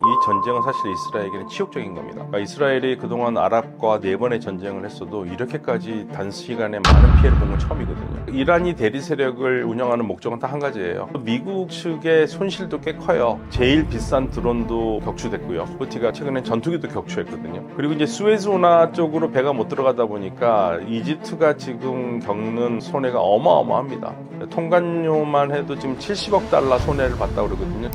이 전쟁은 사실 이스라엘에게는 치욕적인 겁니다. 그러니까 이스라엘이 그동안 아랍과 4번의 전쟁을 했어도 이렇게까지 단시간에 많은 피해를 본 건 처음이거든요. 이란이 대리 세력을 운영하는 목적은 딱 한 가지예요. 미국 측의 손실도 꽤 커요. 제일 비싼 드론도 격추됐고요. 후티가 최근에 전투기도 격추했거든요. 그리고 이제 수에즈 운하 쪽으로 배가 못 들어가다 보니까 이집트가 지금 겪는 손해가 어마어마합니다. 통관료만 해도 지금 70억 달러 손해를 봤다고 그러거든요.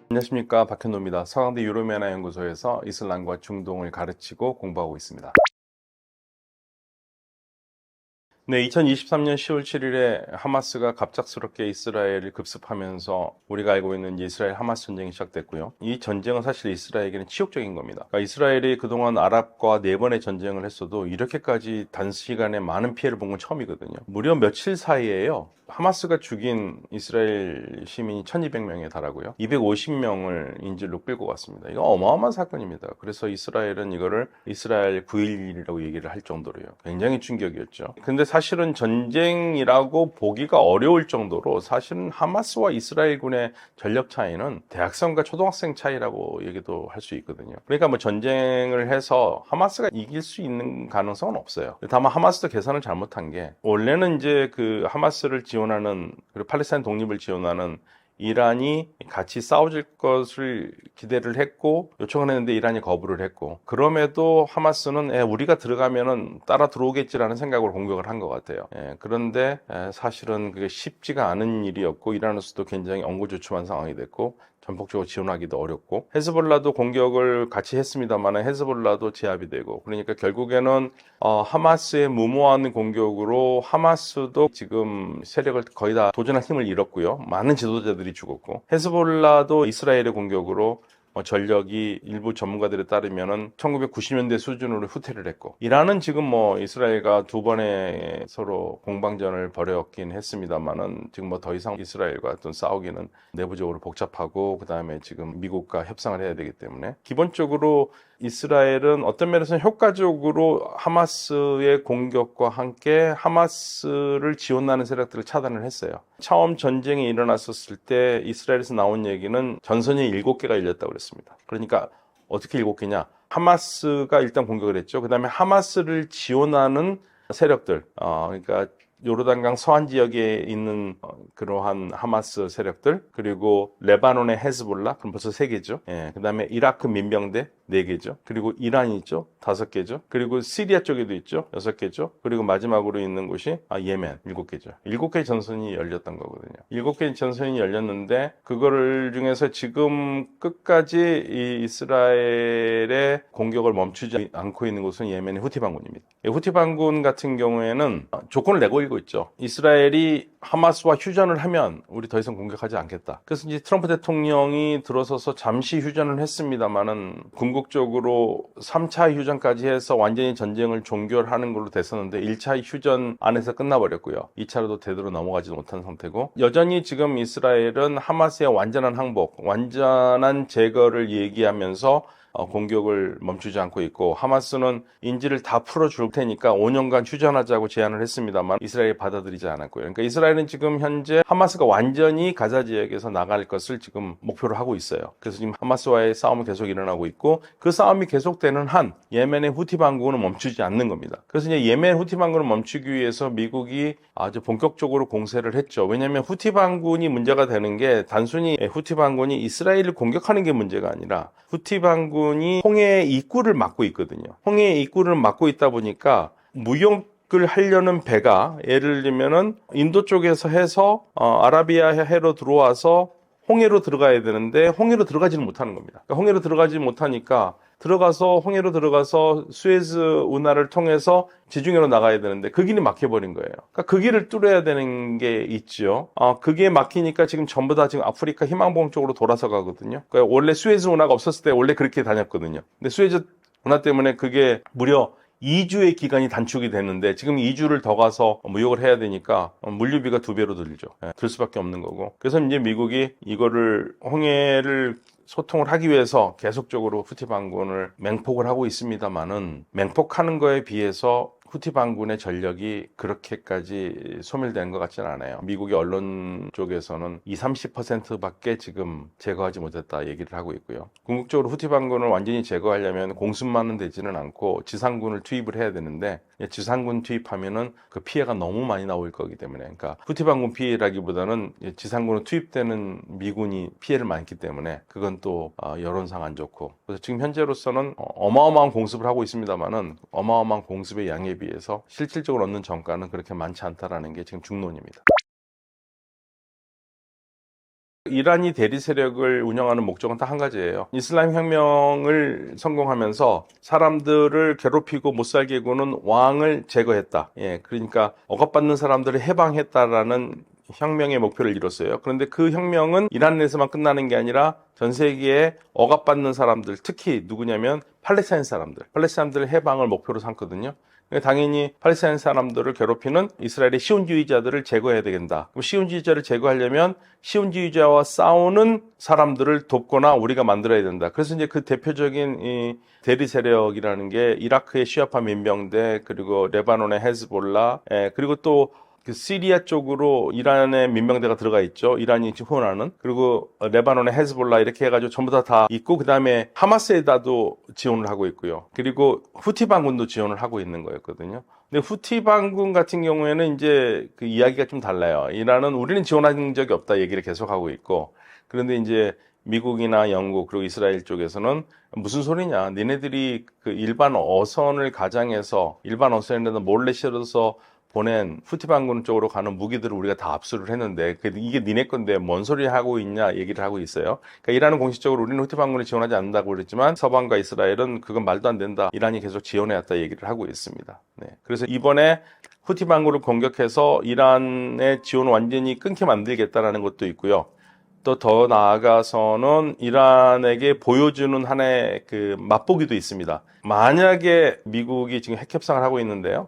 안녕하십니까, 박현노입니다. 서강대 유로메나 연구소에서 이슬람과 중동을 가르치고 공부하고 있습니다. 네, 2023년 10월 7일에 하마스가 갑작스럽게 이스라엘을 급습하면서 우리가 알고 있는 이스라엘 하마스 전쟁이 시작됐고요. 이 전쟁은 사실 이스라엘에게는 치욕적인 겁니다. 그러니까 이스라엘이 그동안 아랍과 4번의 전쟁을 했어도 이렇게까지 단시간에 많은 피해를 본 건 처음이거든요. 무려 며칠 사이에요. 하마스가 죽인 이스라엘 시민이 1200명에 달하고요. 250명을 인질로 끌고 갔습니다. 이거 어마어마한 사건입니다. 그래서 이스라엘은 이거를 이스라엘 9.11이라고 얘기를 할 정도로요. 굉장히 충격이었죠. 근데 사실은 전쟁이라고 보기가 어려울 정도로 사실은 하마스와 이스라엘군의 전력 차이는 대학생과 초등학생 차이라고 얘기도 할 수 있거든요. 그러니까 뭐 전쟁을 해서 하마스가 이길 수 있는 가능성은 없어요. 다만 하마스도 계산을 잘못한 게 원래는 이제 그 하마스를 지원하는 그리고 팔레스타인 독립을 지원하는 이란이 같이 싸워줄 것을 기대를 했고 요청을 했는데 이란이 거부를 했고 그럼에도 하마스는 우리가 들어가면은 따라 들어오겠지라는 생각으로 공격을 한 것 같아요. 그런데 사실은 그게 쉽지가 않은 일이었고 이란으로서도 굉장히 엉거주춤한 상황이 됐고 전폭적으로 지원하기도 어렵고 헤즈볼라도 공격을 같이 했습니다만 헤즈볼라도 제압이 되고 그러니까 결국에는 하마스의 무모한 공격으로 하마스도 지금 세력을 거의 다 도전할 힘을 잃었고요. 많은 지도자들이 죽었고 헤즈볼라도 이스라엘의 공격으로 전력이 일부 전문가들에 따르면은 1990년대 수준으로 후퇴를 했고 이란은 지금 이스라엘과 두 번의 서로 공방전을 벌였긴 했습니다만은 지금 더 이상 이스라엘과 어떤 싸우기는 내부적으로 복잡하고 그다음에 지금 미국과 협상을 해야 되기 때문에 기본적으로 이스라엘은 어떤 면에서는 효과적으로 하마스의 공격과 함께 하마스를 지원하는 세력들을 차단을 했어요. 처음 전쟁이 일어났었을 때 이스라엘에서 나온 얘기는 전선이 7개가 열렸다고 그랬습니다. 그러니까 어떻게 7개냐? 하마스가 일단 공격을 했죠. 그 다음에 하마스를 지원하는 세력들, 그러니까 요르단강 서안 지역에 있는 그러한 하마스 세력들, 그리고 레바논의 헤즈볼라, 그럼 벌써 3개죠. 그 다음에 이라크 민병대 4개죠. 그리고 이란이 있죠. 5개죠. 그리고 시리아 쪽에도 있죠. 6개죠. 그리고 마지막으로 있는 곳이 예멘 7개죠. 7개의 전선이 열렸던 거거든요. 7개의 전선이 열렸는데 그거를 중에서 지금 끝까지 이 이스라엘의 공격을 멈추지 않고 있는 곳은 예멘의 후티 반군입니다. 후티 반군 같은 경우에는 조건을 내걸고 있죠. 이스라엘이 하마스와 휴전을 하면 우리 더 이상 공격하지 않겠다. 그래서 이제 트럼프 대통령이 들어서서 잠시 휴전을 했습니다만은 궁극적으로 3차 휴전까지 해서 완전히 전쟁을 종결하는 걸로 됐었는데 1차 휴전 안에서 끝나버렸고요. 2차로도 제대로 넘어가지 못한 상태고 여전히 지금 이스라엘은 하마스의 완전한 항복, 완전한 제거를 얘기하면서 공격을 멈추지 않고 있고 하마스는 인질을 다 풀어줄 테니까 5년간 휴전하자고 제안을 했습니다만 이스라엘이 받아들이지 않았고요. 그러니까 이스라엘은 지금 현재 하마스가 완전히 가자 지역에서 나갈 것을 지금 목표로 하고 있어요. 그래서 지금 하마스와의 싸움은 계속 일어나고 있고 그 싸움이 계속되는 한 예멘의 후티 반군은 멈추지 않는 겁니다. 그래서 이제 예멘 후티 반군을 멈추기 위해서 미국이 아주 본격적으로 공세를 했죠. 왜냐하면 후티 반군이 문제가 되는 게 단순히 후티 반군이 이스라엘을 공격하는 게 문제가 아니라 후티 반군이 홍해의 입구를 막고 있거든요. 홍해의 입구를 막고 있다 보니까 무역을 하려는 배가 예를 들면은 인도 쪽에서 해서 아라비아 해로 들어와서 홍해로 들어가야 되는데 홍해로 들어가지는 못하는 겁니다. 그러니까 홍해로 들어가지 못하니까 홍해로 들어가서 수에즈 운하를 통해서 지중해로 나가야 되는데 그 길이 막혀버린 거예요. 그러니까 그 길을 뚫어야 되는 게 있죠. 그게 막히니까 지금 전부 다 지금 아프리카 희망봉 쪽으로 돌아서 가거든요. 그러니까 원래 수에즈 운하가 없었을 때 원래 그렇게 다녔거든요. 근데 수에즈 운하 때문에 그게 무려 2주의 기간이 단축이 됐는데 지금 2주를 더 가서 무역을 해야 되니까 물류비가 2배로 들죠. 들 수밖에 없는 거고. 그래서 이제 미국이 이거를 홍해를 소통을 하기 위해서 계속적으로 후티 반군을 맹폭을 하고 있습니다만은 맹폭하는 거에 비해서 후티 반군의 전력이 그렇게까지 소멸되는 것 같지는 않아요. 미국의 언론 쪽에서는 20-30%밖에 지금 제거하지 못했다 얘기를 하고 있고요. 궁극적으로 후티 반군을 완전히 제거하려면 공습만은 되지는 않고 지상군을 투입을 해야 되는데, 지상군 투입하면은 그 피해가 너무 많이 나올 거기 때문에, 그러니까 후티 반군 피해라기보다는 지상군으로 투입되는 미군이 피해를 많기 때문에 그건 또 여론상 안 좋고, 그래서 지금 현재로서는 어마어마한 공습을 하고 있습니다만은 어마어마한 공습의 양에 비해서 실질적으로 얻는 전가는 그렇게 많지 않다라는 게 지금 중론입니다. 이란이 대리 세력을 운영하는 목적은 딱 한 가지예요. 이슬람 혁명을 성공하면서 사람들을 괴롭히고 못 살게 구는 왕을 제거했다. 그러니까 억압받는 사람들을 해방했다라는 혁명의 목표를 이뤘어요. 그런데 그 혁명은 이란 내에서만 끝나는 게 아니라 전 세계에 억압받는 사람들, 특히 누구냐면 팔레스타인 사람들을 해방을 목표로 삼거든요. 당연히 팔레스타인 사람들을 괴롭히는 이스라엘의 시온주의자들을 제거해야 되겠다. 그럼 시온주의자를 제거하려면 시온주의자와 싸우는 사람들을 돕거나 우리가 만들어야 된다. 그래서 이제 그 대표적인 이 대리 세력이라는 게 이라크의 시아파 민병대, 그리고 레바논의 헤즈볼라, 그리고 또 그 시리아 쪽으로 이란의 민병대가 들어가 있죠. 이란이 후원하는. 그리고 레바논의 헤즈볼라 이렇게 해가지고 전부 다 있고, 그 다음에 하마스에다도 지원을 하고 있고요. 그리고 후티 반군도 지원을 하고 있는 거였거든요. 근데 후티 반군 같은 경우에는 이제 그 이야기가 좀 달라요. 이란은 우리는 지원한 적이 없다 얘기를 계속하고 있고, 그런데 이제 미국이나 영국 그리고 이스라엘 쪽에서는 무슨 소리냐, 니네들이 그 일반 어선을 가장해서 일반 어선에다 몰래 실어서 보낸 후티 반군 쪽으로 가는 무기들을 우리가 다 압수를 했는데 이게 니네 건데 뭔 소리 하고 있냐 얘기를 하고 있어요. 그러니까 이란은 공식적으로 우리는 후티 반군을 지원하지 않는다고 그랬지만 서방과 이스라엘은 그건 말도 안 된다, 이란이 계속 지원해왔다 얘기를 하고 있습니다. 그래서 이번에 후티 반군을 공격해서 이란의 지원을 완전히 끊게 만들겠다라는 것도 있고요. 또 더 나아가서는 이란에게 보여주는 하나의 그 맛보기도 있습니다. 만약에 미국이 지금 핵협상을 하고 있는데요,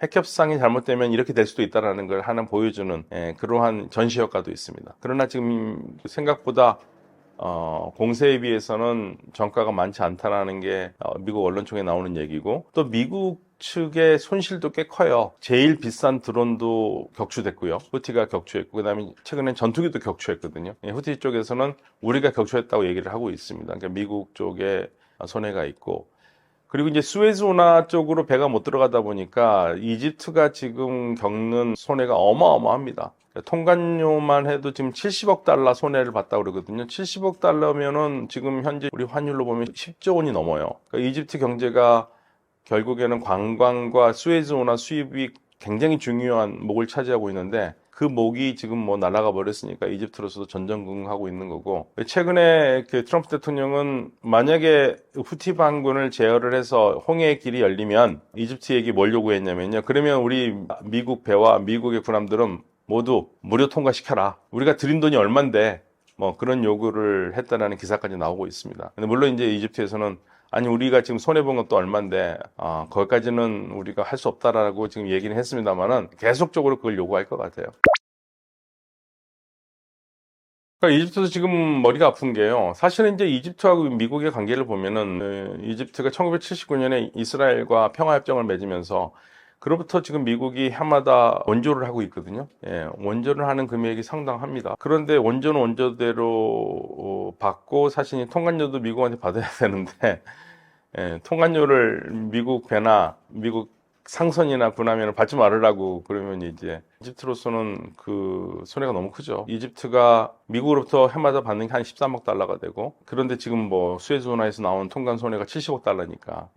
핵협상이 잘못되면 이렇게 될 수도 있다는 걸 하나 보여주는 그러한 전시효과도 있습니다. 그러나 지금 생각보다 공세에 비해서는 전가가 많지 않다라는 게 미국 언론총에 나오는 얘기고, 또 미국 측의 손실도 꽤 커요. 제일 비싼 드론도 격추됐고요. 후티가 격추했고, 그다음에 최근엔 전투기도 격추했거든요. 후티 쪽에서는 우리가 격추했다고 얘기를 하고 있습니다. 그러니까 미국 쪽에 손해가 있고, 그리고 이제 수에즈 운하 쪽으로 배가 못 들어가다 보니까 이집트가 지금 겪는 손해가 어마어마합니다. 통관료만 해도 지금 70억 달러 손해를 봤다고 그러거든요. 70억 달러면은 지금 현재 우리 환율로 보면 10조 원이 넘어요. 그러니까 이집트 경제가 결국에는 관광과 수에즈 운하 수입이 굉장히 중요한 목을 차지하고 있는데, 그 목이 지금 뭐 날아가 버렸으니까 이집트로서도 전전긍긍하고 있는 거고, 최근에 그 트럼프 대통령은 만약에 후티 반군을 제어를 해서 홍해의 길이 열리면 이집트에게 뭘 요구했냐면요, 그러면 우리 미국 배와 미국의 군함들은 모두 무료 통과시켜라, 우리가 들인 돈이 얼만데, 뭐 그런 요구를 했다라는 기사까지 나오고 있습니다. 근데 물론 이제 이집트에서는 아니 우리가 지금 손해본 것도 얼만데 거기까지는 우리가 할 수 없다라고 지금 얘기는 했습니다만은 계속적으로 그걸 요구할 것 같아요. 그러니까 이집트도 지금 머리가 아픈 게요, 사실은 이제 이집트하고 미국의 관계를 보면은 이집트가 1979년에 이스라엘과 평화협정을 맺으면서 그로부터 지금 미국이 해마다 원조를 하고 있거든요. 원조를 하는 금액이 상당합니다. 그런데 원조는 원조대로 받고, 사실 이 통관료도 미국한테 받아야 되는데 통관료를 미국 배나 미국 상선이나 군함에는 받지 말으라고 그러면 이제 이집트로서는 그 손해가 너무 크죠. 이집트가 미국으로부터 해마다 받는 게 한 13억 달러가 되고, 그런데 지금 뭐 수에즈 운하에서 나온 통관 손해가 70억 달러니까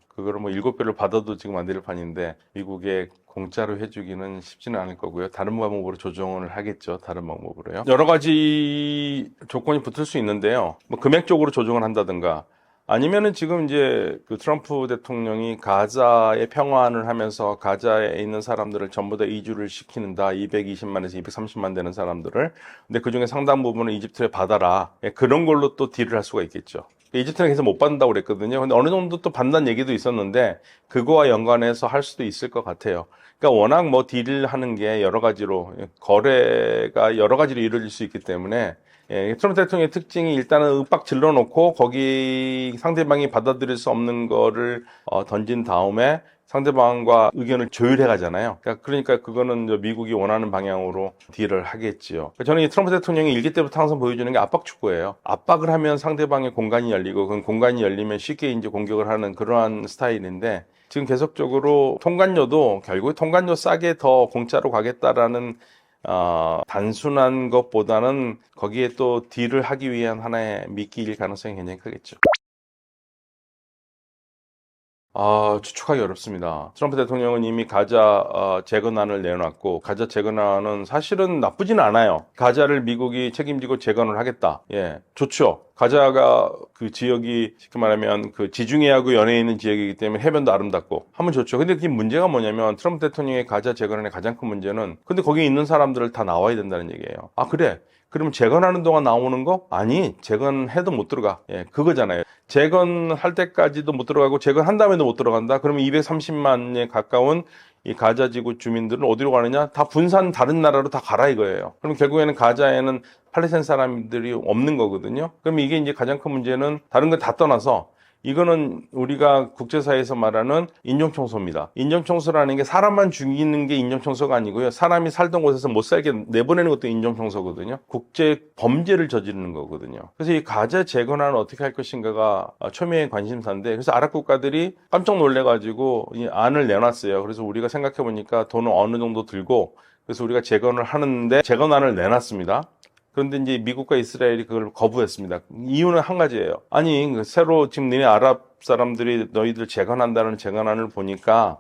그거를 뭐 7배를 받아도 지금 안 될 판인데 미국에 공짜로 해주기는 쉽지는 않을 거고요. 다른 방법으로 조정을 하겠죠. 다른 방법으로요. 여러 가지 조건이 붙을 수 있는데요, 뭐 금액적으로 조정을 한다든가, 아니면은 지금 이제 그 트럼프 대통령이 가자의 평화안을 하면서 가자에 있는 사람들을 전부 다 이주를 시키는다. 220만에서 230만 되는 사람들을. 근데 그 중에 상당 부분은 이집트에 받아라. 그런 걸로 또 딜을 할 수가 있겠죠. 이집트는 계속 못 받는다고 그랬거든요. 근데 어느 정도 또 받는다는 얘기도 있었는데 그거와 연관해서 할 수도 있을 것 같아요. 그러니까 워낙 뭐 딜을 하는 게 여러 가지로, 거래가 여러 가지로 이루어질 수 있기 때문에 트럼프 대통령의 특징이 일단은 윽박 질러놓고 거기 상대방이 받아들일 수 없는 거를 던진 다음에 상대방과 의견을 조율해 가잖아요. 그러니까 그거는 미국이 원하는 방향으로 딜을 하겠지요. 저는 이 트럼프 대통령이 일기 때부터 항상 보여주는 게 압박 축구예요. 압박을 하면 상대방의 공간이 열리고 그 공간이 열리면 쉽게 이제 공격을 하는 그러한 스타일인데, 지금 계속적으로 통관료도 결국에 통관료 싸게 더 공짜로 가겠다라는 단순한 것보다는 거기에 또 딜을 하기 위한 하나의 미끼일 가능성이 굉장히 크겠죠. 추측하기 어렵습니다. 트럼프 대통령은 이미 가자 재건안을 내놨고, 가자 재건안은 사실은 나쁘진 않아요. 가자를 미국이 책임지고 재건을 하겠다. 예, 좋죠. 가자가 그 지역이 쉽게 말하면 그 지중해하고 연해 있는 지역이기 때문에 해변도 아름답고 하면 좋죠. 근데 그 문제가 뭐냐면, 트럼프 대통령의 가자 재건안의 가장 큰 문제는, 근데 거기 있는 사람들을 다 나와야 된다는 얘기예요. 그래. 그럼 재건하는 동안 나오는 거? 아니, 재건해도 못 들어가. 예, 그거잖아요. 재건할 때까지도 못 들어가고 재건한 다음에도 못 들어간다? 그러면 230만에 가까운 이 가자 지구 주민들은 어디로 가느냐? 다 분산 다른 나라로 다 가라 이거예요. 그럼 결국에는 가자에는 팔레스타인 사람들이 없는 거거든요. 그럼 이게 이제 가장 큰 문제는, 다른 거 다 떠나서 이거는 우리가 국제사회에서 말하는 인종청소입니다. 인종청소라는 게 사람만 죽이는 게 인종청소가 아니고요. 사람이 살던 곳에서 못 살게 내보내는 것도 인종청소거든요. 국제 범죄를 저지르는 거거든요. 그래서 이 가자 재건안을 어떻게 할 것인가가 초미의 관심사인데, 그래서 아랍 국가들이 깜짝 놀래가지고 이 안을 내놨어요. 그래서 우리가 생각해보니까 돈을 어느 정도 들고, 그래서 우리가 재건을 하는데 재건안을 내놨습니다. 그런데 이제 미국과 이스라엘이 그걸 거부했습니다. 이유는 한 가지예요. 아니, 새로 지금 너네 아랍 사람들이 너희들 재건한다는 재건안을 보니까,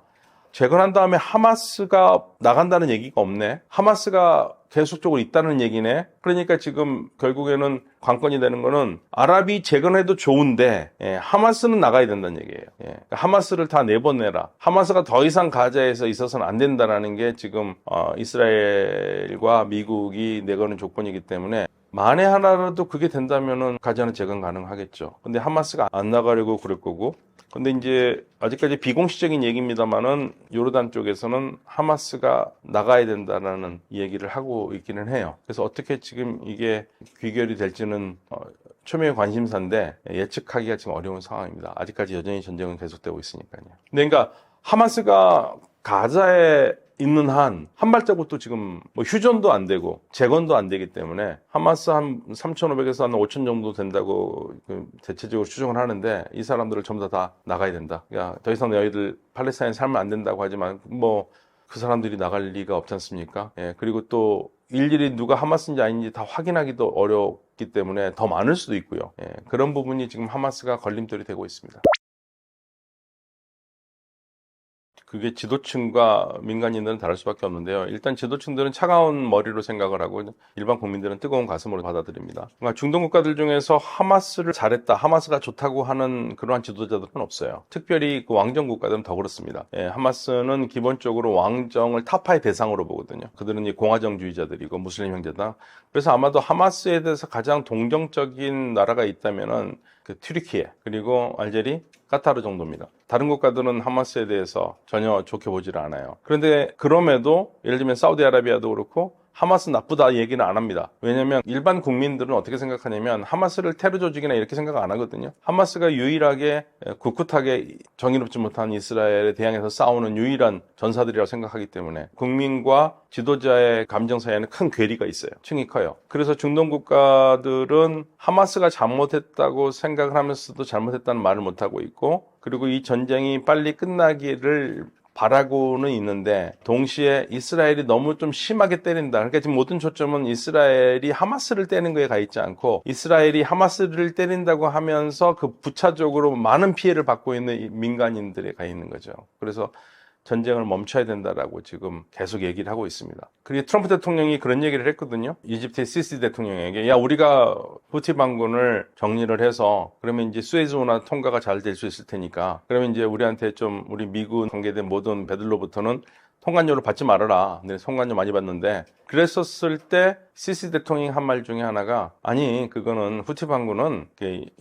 재건한 다음에 하마스가 나간다는 얘기가 없네. 하마스가 계속적으로 있다는 얘기네. 그러니까 지금 결국에는 관건이 되는 거는, 아랍이 재건해도 좋은데 하마스는 나가야 된다는 얘기예요. 그러니까 하마스를 다 내보내라. 하마스가 더 이상 가자에서 있어서는 안 된다라는 게 지금 이스라엘과 미국이 내거는 조건이기 때문에, 만에 하나라도 그게 된다면은 가자는 재건 가능하겠죠. 근데 하마스가 안 나가려고 그럴 거고, 근데 이제 아직까지 비공식적인 얘기입니다만은 요르단 쪽에서는 하마스가 나가야 된다라는 얘기를 하고 있기는 해요. 그래서 어떻게 지금 이게 귀결이 될지는 초미의 관심사인데, 예측하기가 지금 어려운 상황입니다. 아직까지 여전히 전쟁은 계속되고 있으니까요. 근데 그러니까 하마스가 가자에 있는 한 발자국도 지금 휴전도 안 되고 재건도 안 되기 때문에, 하마스 한 3,500에서 한 5,000 정도 된다고 대체적으로 추정을 하는데, 이 사람들을 전부 다 나가야 된다. 그러니까 더 이상 너희들 팔레스타인에 살면 안 된다고 하지만 그 사람들이 나갈 리가 없지 않습니까? 예, 그리고 또 일일이 누가 하마스인지 아닌지 다 확인하기도 어렵기 때문에 더 많을 수도 있고요. 예, 그런 부분이 지금 하마스가 걸림돌이 되고 있습니다. 그게 지도층과 민간인들은 다를 수밖에 없는데요. 일단 지도층들은 차가운 머리로 생각을 하고, 일반 국민들은 뜨거운 가슴으로 받아들입니다. 그러니까 중동 국가들 중에서 하마스를 잘했다, 하마스가 좋다고 하는 그러한 지도자들은 없어요. 특별히 그 왕정 국가들은 더 그렇습니다. 하마스는 기본적으로 왕정을 타파의 대상으로 보거든요. 그들은 이 공화정주의자들이고 무슬림 형제다. 그래서 아마도 하마스에 대해서 가장 동정적인 나라가 있다면은 그 튀르키예, 그리고 알제리, 카타르 정도입니다. 다른 국가들은 하마스에 대해서 전혀 좋게 보지를 않아요. 그런데 그럼에도 예를 들면 사우디아라비아도 그렇고 하마스 나쁘다 얘기는 안 합니다. 왜냐하면 일반 국민들은 어떻게 생각하냐면, 하마스를 테러 조직이나 이렇게 생각 안 하거든요. 하마스가 유일하게 꿋꿋하게 정의롭지 못한 이스라엘에 대항해서 싸우는 유일한 전사들이라고 생각하기 때문에, 국민과 지도자의 감정 사이에는 큰 괴리가 있어요. 층이 커요. 그래서 중동 국가들은 하마스가 잘못했다고 생각을 하면서도 잘못했다는 말을 못하고 있고, 그리고 이 전쟁이 빨리 끝나기를 바라고는 있는데, 동시에 이스라엘이 너무 좀 심하게 때린다. 그러니까 지금 모든 초점은 이스라엘이 하마스를 때리는 거에 가 있지 않고, 이스라엘이 하마스를 때린다고 하면서 그 부차적으로 많은 피해를 받고 있는 민간인들에 가 있는 거죠. 그래서 전쟁을 멈춰야 된다라고 지금 계속 얘기를 하고 있습니다. 그리고 트럼프 대통령이 그런 얘기를 했거든요. 이집트의 시시 대통령에게, 야, 우리가 후티 반군을 정리를 해서 그러면 이제 수에즈 운하 통과가 잘 될 수 있을 테니까, 그러면 이제 우리한테 좀, 우리 미군 관계된 모든 배들로부터는 통관료를 받지 말아라. 근데 통관료 많이 받는데, 그랬었을 때 시시 대통령이 한 말 중에 하나가, 아니 그거는 후티 반군은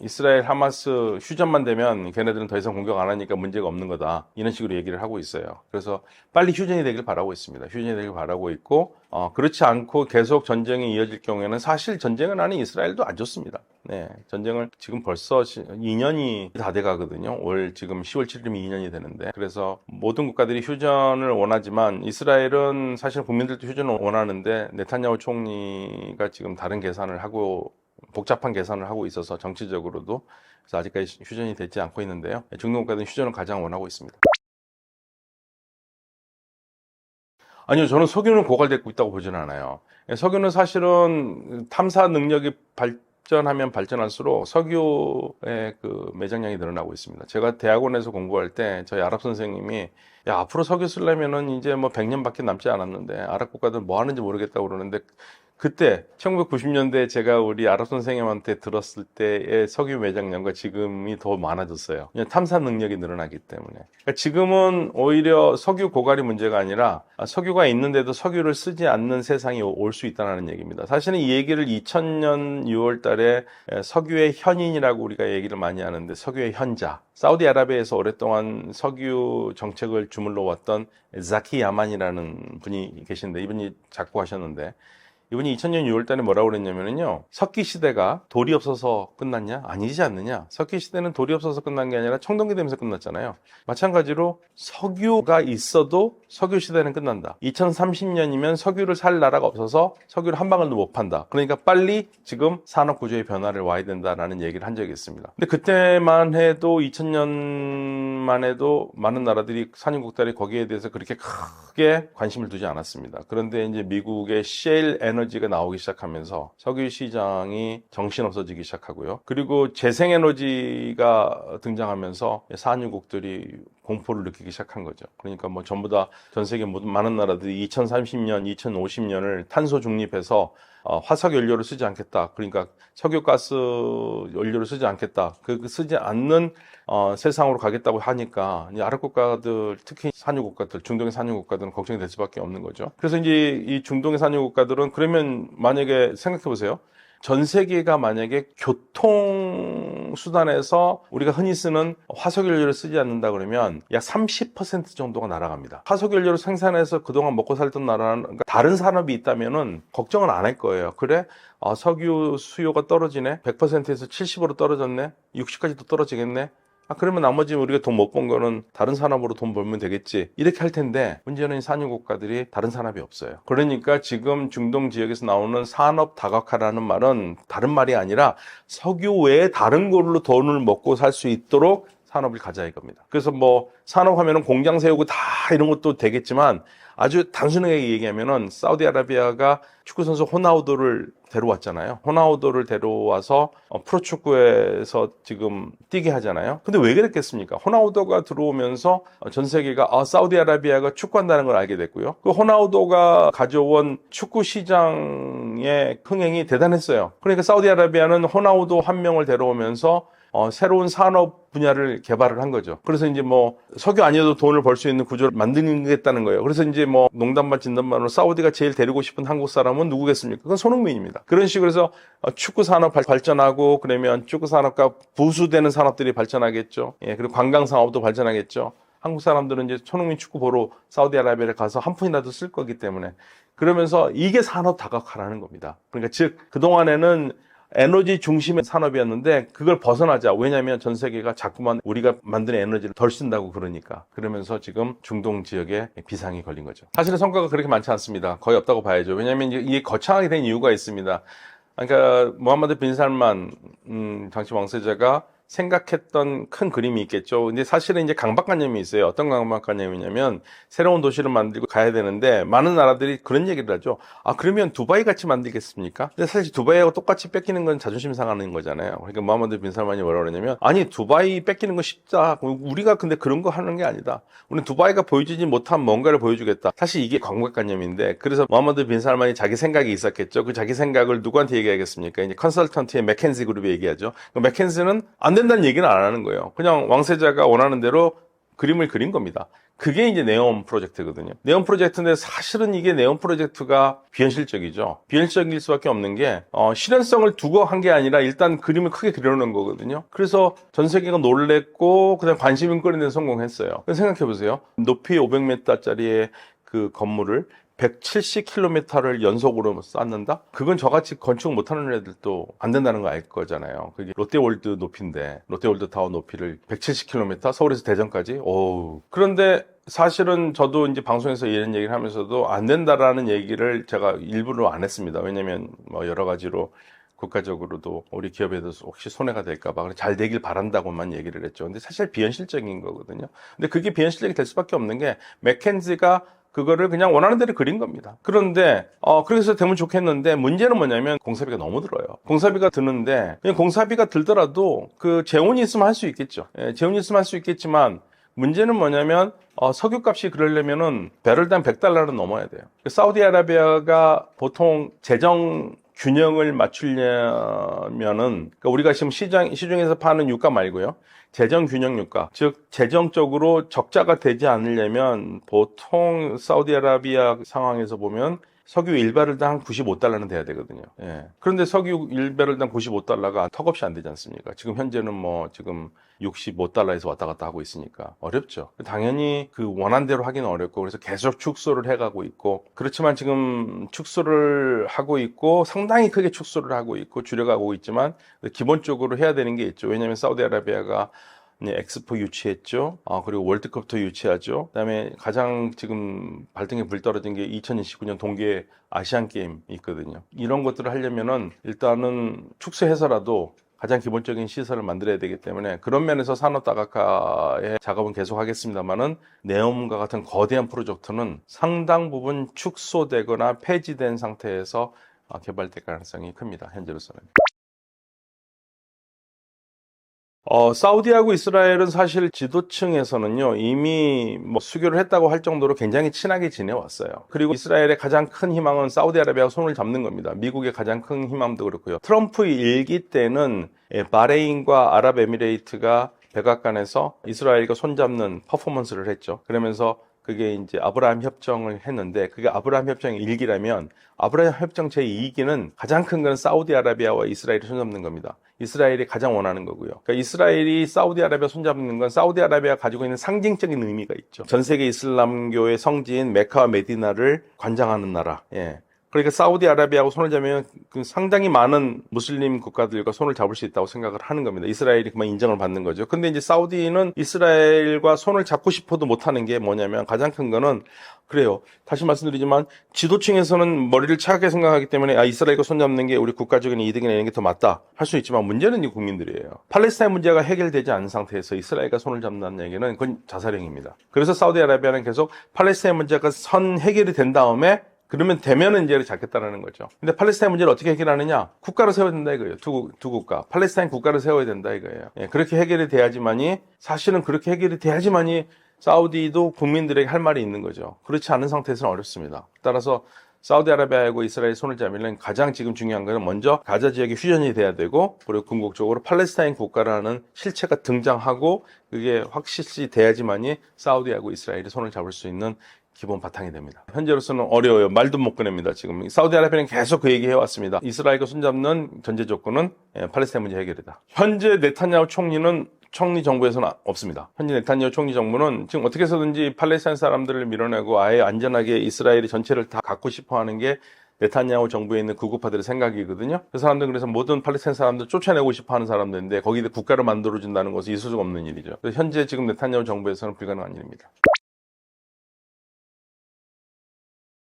이스라엘 하마스 휴전만 되면 걔네들은 더 이상 공격 안 하니까 문제가 없는 거다, 이런 식으로 얘기를 하고 있어요. 그래서 빨리 휴전이 되길 바라고 있습니다. 휴전이 되길 바라고 있고, 그렇지 않고 계속 전쟁이 이어질 경우에는, 사실 전쟁은 아닌 이스라엘도 안 좋습니다. 네, 전쟁을 지금 벌써 2년이 다 돼가거든요. 올 지금 10월 7일이면 2년이 되는데, 그래서 모든 국가들이 휴전을 원하지만 이스라엘은 사실 국민들도 휴전을 원하는데, 네타냐후 총리가 지금 다른 계산을 하고, 복잡한 계산을 하고 있어서 정치적으로도, 그래서 아직까지 휴전이 되지 않고 있는데요. 중동 국가들은 휴전을 가장 원하고 있습니다. 아니요, 저는 석유는 고갈되고 있다고 보지는 않아요. 석유는 사실은 탐사 능력이 발전하면 발전할수록 석유의 그 매장량이 늘어나고 있습니다. 제가 대학원에서 공부할 때 저희 아랍 선생님이, 야, 앞으로 석유 쓰려면은 이제 뭐 100년밖에 남지 않았는데 아랍 국가들 뭐 하는지 모르겠다고 그러는데, 그때 1990년대 제가 우리 아랍 선생님한테 들었을 때의 석유 매장량과 지금이 더 많아졌어요. 그냥 탐사 능력이 늘어나기 때문에. 그러니까 지금은 오히려 석유 고갈이 문제가 아니라 석유가 있는데도 석유를 쓰지 않는 세상이 올 수 있다는 얘기입니다. 사실은 이 얘기를 2000년 6월 달에 석유의 현인이라고 우리가 얘기를 많이 하는데, 석유의 현자, 사우디아라비아에서 오랫동안 석유 정책을 주물러 왔던 자키 야만이라는 분이 계신데, 이분이 작곡하셨는데, 이분이 2000년 6월 달에 뭐라고 그랬냐면요, 석기 시대가 돌이 없어서 끝났냐? 아니지 않느냐? 석기 시대는 돌이 없어서 끝난 게 아니라 청동기 되면서 끝났잖아요. 마찬가지로 석유가 있어도 석유 시대는 끝난다. 2030년이면 석유를 살 나라가 없어서 석유를 한 방울도 못 판다. 그러니까 빨리 지금 산업 구조의 변화를 와야 된다라는 얘기를 한 적이 있습니다. 근데 그때만 해도, 2000년만 해도 많은 나라들이, 산유국들이 거기에 대해서 그렇게 크게 관심을 두지 않았습니다. 그런데 이제 미국의 셰일 에너지가 나오기 시작하면서 석유 시장이 정신없어지기 시작하고요. 그리고 재생에너지가 등장하면서 산유국들이 공포를 느끼기 시작한 거죠. 그러니까 뭐 전부 다 전 세계 모든 많은 나라들이 2030년, 2050년을 탄소 중립해서 화석 연료를 쓰지 않겠다. 그러니까 석유가스 연료를 쓰지 않겠다. 그 쓰지 않는 세상으로 가겠다고 하니까, 이 아랍 국가들, 특히 산유 국가들, 중동의 산유 국가들은 걱정이 될 수밖에 없는 거죠. 그래서 이제 이 중동의 산유 국가들은, 그러면 만약에 생각해 보세요. 전 세계가 만약에 교통 수단에서 우리가 흔히 쓰는 화석연료를 쓰지 않는다 그러면 약 30% 정도가 날아갑니다. 화석연료를 생산해서 그동안 먹고 살던 나라는, 그러니까 다른 산업이 있다면은 걱정은 안 할 거예요. 그래? 석유 수요가 떨어지네? 100%에서 70으로 떨어졌네? 60까지도 떨어지겠네? 그러면 나머지 우리가 돈 못 번 거는 다른 산업으로 돈 벌면 되겠지, 이렇게 할 텐데, 문제는 산유 국가들이 다른 산업이 없어요. 그러니까 지금 중동 지역에서 나오는 산업 다각화라는 말은 다른 말이 아니라 석유 외에 다른 걸로 돈을 먹고 살 수 있도록 산업을 가자 이겁니다. 그래서 뭐 산업하면은 공장 세우고 다 이런 것도 되겠지만, 아주 단순하게 얘기하면은 사우디아라비아가 축구선수 호나우도를 데려왔잖아요. 호나우도를 데려와서 프로축구에서 지금 뛰게 하잖아요. 근데 왜 그랬겠습니까? 호나우도가 들어오면서 전 세계가 사우디아라비아가 축구한다는 걸 알게 됐고요. 그 호나우도가 가져온 축구 시장의 흥행이 대단했어요. 그러니까 사우디아라비아는 호나우도 한 명을 데려오면서 새로운 산업 분야를 개발을 한 거죠. 그래서 이제 뭐 석유 아니어도 돈을 벌 수 있는 구조를 만들겠다는 거예요. 그래서 이제 뭐 농담반 진담반으로 사우디가 제일 데리고 싶은 한국 사람은 누구겠습니까? 그건 손흥민입니다. 그런 식으로 해서 축구 산업 발전하고, 그러면 축구 산업과 부수되는 산업들이 발전하겠죠. 예, 그리고 관광 산업도 발전하겠죠. 한국 사람들은 이제 손흥민 축구 보러 사우디아라비아를 가서 한 푼이라도 쓸 거기 때문에, 그러면서 이게 산업 다각화라는 겁니다. 그러니까 즉 그동안에는 에너지 중심의 산업이었는데 그걸 벗어나자. 왜냐하면 전 세계가 자꾸만 우리가 만드는 에너지를 덜 쓴다고 그러니까. 그러면서 지금 중동 지역에 비상이 걸린 거죠. 사실은 성과가 그렇게 많지 않습니다. 거의 없다고 봐야죠. 왜냐하면 이게 거창하게 된 이유가 있습니다. 그러니까 무함마드 빈 살만 당시 왕세자가 생각했던 큰 그림이 있겠죠. 근데 사실은 이제 강박관념이 있어요. 어떤 강박관념이냐면, 새로운 도시를 만들고 가야 되는데 많은 나라들이 그런 얘기를 하죠. 그러면 두바이 같이 만들겠습니까? 근데 사실 두바이하고 똑같이 뺏기는 건 자존심 상하는 거잖아요. 그러니까 무함마드 빈 살만이 뭐라고 그러냐면, 아니 두바이 뺏기는 거 쉽다. 우리가 근데 그런 거 하는 게 아니다. 우리는 두바이가 보여주지 못한 뭔가를 보여주겠다. 사실 이게 강박관념인데, 그래서 무함마드 빈 살만이 자기 생각이 있었겠죠. 그 자기 생각을 누구한테 얘기하겠습니까? 이제 컨설턴트의 맥켄지 그룹에 얘기하죠. 맥켄지는 안 된다는 얘기는 안 하는 거예요. 그냥 왕세자가 원하는 대로 그림을 그린 겁니다. 그게 이제 네온 프로젝트거든요. 네온 프로젝트인데 사실은 이게 네온 프로젝트가 비현실적이죠. 비현실적일 수밖에 없는 게 실현성을 두고 한 게 아니라 일단 그림을 크게 그려놓은 거거든요. 그래서 전 세계가 놀랬고 그다음 관심을 끌어내는 성공했어요. 생각해 보세요. 높이 500m짜리의 그 건물을 170km를 연속으로 쌓는다? 그건 저같이 건축 못하는 애들도 안 된다는 거 알 거잖아요. 그게 롯데월드 높이인데, 롯데월드 타워 높이를 170km, 서울에서 대전까지? 오우. 그런데 사실은 저도 이제 방송에서 이런 얘기를 하면서도 안 된다라는 얘기를 제가 일부러 안 했습니다. 왜냐면 뭐 여러 가지로 국가적으로도 우리 기업에도 혹시 손해가 될까봐 잘 되길 바란다고만 얘기를 했죠. 근데 사실 비현실적인 거거든요. 근데 그게 비현실적이 될 수밖에 없는 게 맥켄지가 그거를 그냥 원하는 대로 그린 겁니다. 그런데 그래서 되면 좋겠는데 문제는 뭐냐면 공사비가 너무 들어요. 공사비가 드는데 그냥 공사비가 들더라도 그 재원이 있으면 할 수 있겠죠. 예, 재원이 있으면 할 수 있겠지만 문제는 뭐냐면 석유값이 그러려면은 배럴당 100달러는 넘어야 돼요. 사우디아라비아가 보통 재정 균형을 맞추려면은 그러니까 우리가 지금 시중에서 파는 유가 말고요. 재정 균형 유가, 즉 재정적으로 적자가 되지 않으려면 보통 사우디아라비아 상황에서 보면 석유 1배럴당 한 95달러는 돼야 되거든요. 예. 그런데 석유 1배럴당 95달러가 턱없이 안 되지 않습니까? 지금 현재는 뭐 지금 65달러에서 왔다 갔다 하고 있으니까 어렵죠. 당연히 그 원한대로 하기는 어렵고 그래서 계속 축소를 해가고 있고 그렇지만 지금 축소를 하고 있고 상당히 크게 축소를 하고 있고 줄여가고 있지만 기본적으로 해야 되는 게 있죠. 왜냐하면 사우디아라비아가 엑스포 유치했죠. 그리고 월드컵도 유치하죠. 그다음에 가장 지금 발등에 불 떨어진 게 2029년 동계 아시안 게임이 있거든요. 이런 것들을 하려면은 일단은 축소해서라도 가장 기본적인 시설을 만들어야 되기 때문에 그런 면에서 산업다각화의 작업은 계속하겠습니다만은 네옴과 같은 거대한 프로젝트는 상당 부분 축소되거나 폐지된 상태에서 개발될 가능성이 큽니다. 현재로서는. 사우디하고 이스라엘은 사실 지도층에서는요, 이미 뭐 수교를 했다고 할 정도로 굉장히 친하게 지내왔어요. 그리고 이스라엘의 가장 큰 희망은 사우디아라비아가 손을 잡는 겁니다. 미국의 가장 큰 희망도 그렇고요. 트럼프 일기 때는 바레인과 아랍에미레이트가 백악관에서 이스라엘과 손잡는 퍼포먼스를 했죠. 그러면서 그게 이제 아브라함 협정을 했는데 그게 아브라함 협정의 일기라면 아브라함 협정 제2기는 가장 큰 건 사우디아라비아와 이스라엘이 손잡는 겁니다. 이스라엘이 가장 원하는 거고요. 그러니까 이스라엘이 사우디아라비아 손잡는 건 사우디아라비아가 가지고 있는 상징적인 의미가 있죠. 전 세계 이슬람교의 성지인 메카와 메디나를 관장하는 나라. 예. 그러니까 사우디아라비아하고 손을 잡으면 상당히 많은 무슬림 국가들과 손을 잡을 수 있다고 생각을 하는 겁니다. 이스라엘이 그만 인정을 받는 거죠. 근데 이제 사우디는 이스라엘과 손을 잡고 싶어도 못하는 게 뭐냐면 가장 큰 거는 그래요. 다시 말씀드리지만 지도층에서는 머리를 차갑게 생각하기 때문에 이스라엘과 손잡는 게 우리 국가적인 이득이나 이런 게 더 맞다 할 수 있지만 문제는 이 국민들이에요. 팔레스타인 문제가 해결되지 않은 상태에서 이스라엘과 손을 잡는다는 얘기는 그건 자살행위입니다. 그래서 사우디아라비아는 계속 팔레스타인 문제가 선 해결이 된 다음에 그러면 되면은 이제 잡겠다라는 거죠. 근데 팔레스타인 문제를 어떻게 해결하느냐? 국가를 세워야 된다 이거예요. 두 국가. 팔레스타인 국가를 세워야 된다 이거예요. 예, 그렇게 해결이 돼야지만이 사실은 그렇게 해결이 돼야지만이 사우디도 국민들에게 할 말이 있는 거죠. 그렇지 않은 상태에서는 어렵습니다. 따라서 사우디아라비아하고 이스라엘이 손을 잡으려면 가장 지금 중요한 것은 먼저 가자 지역이 휴전이 돼야 되고 그리고 궁극적으로 팔레스타인 국가라는 실체가 등장하고 그게 확실시 돼야지만이 사우디하고 이스라엘이 손을 잡을 수 있는 기본 바탕이 됩니다. 현재로서는 어려워요. 말도 못 꺼냅니다. 지금 사우디아라비아는 계속 그 얘기 해왔습니다. 이스라엘과 손잡는 전제 조건은 팔레스타인 문제 해결이다. 현재 네타냐후 총리 정부에서는 없습니다. 현재 네타냐후 총리 정부는 지금 어떻게 해서든지 팔레스타인 사람들을 밀어내고 아예 안전하게 이스라엘이 전체를 다 갖고 싶어하는 게 네타냐후 정부에 있는 극우파들의 생각이거든요. 그 사람들은 그래서 모든 팔레스타인 사람들 쫓아내고 싶어하는 사람들인데 거기에 국가를 만들어준다는 것은 있을 수가 없는 일이죠. 그래서 현재 지금 네타냐후 정부에서는 불가능한 일입니다.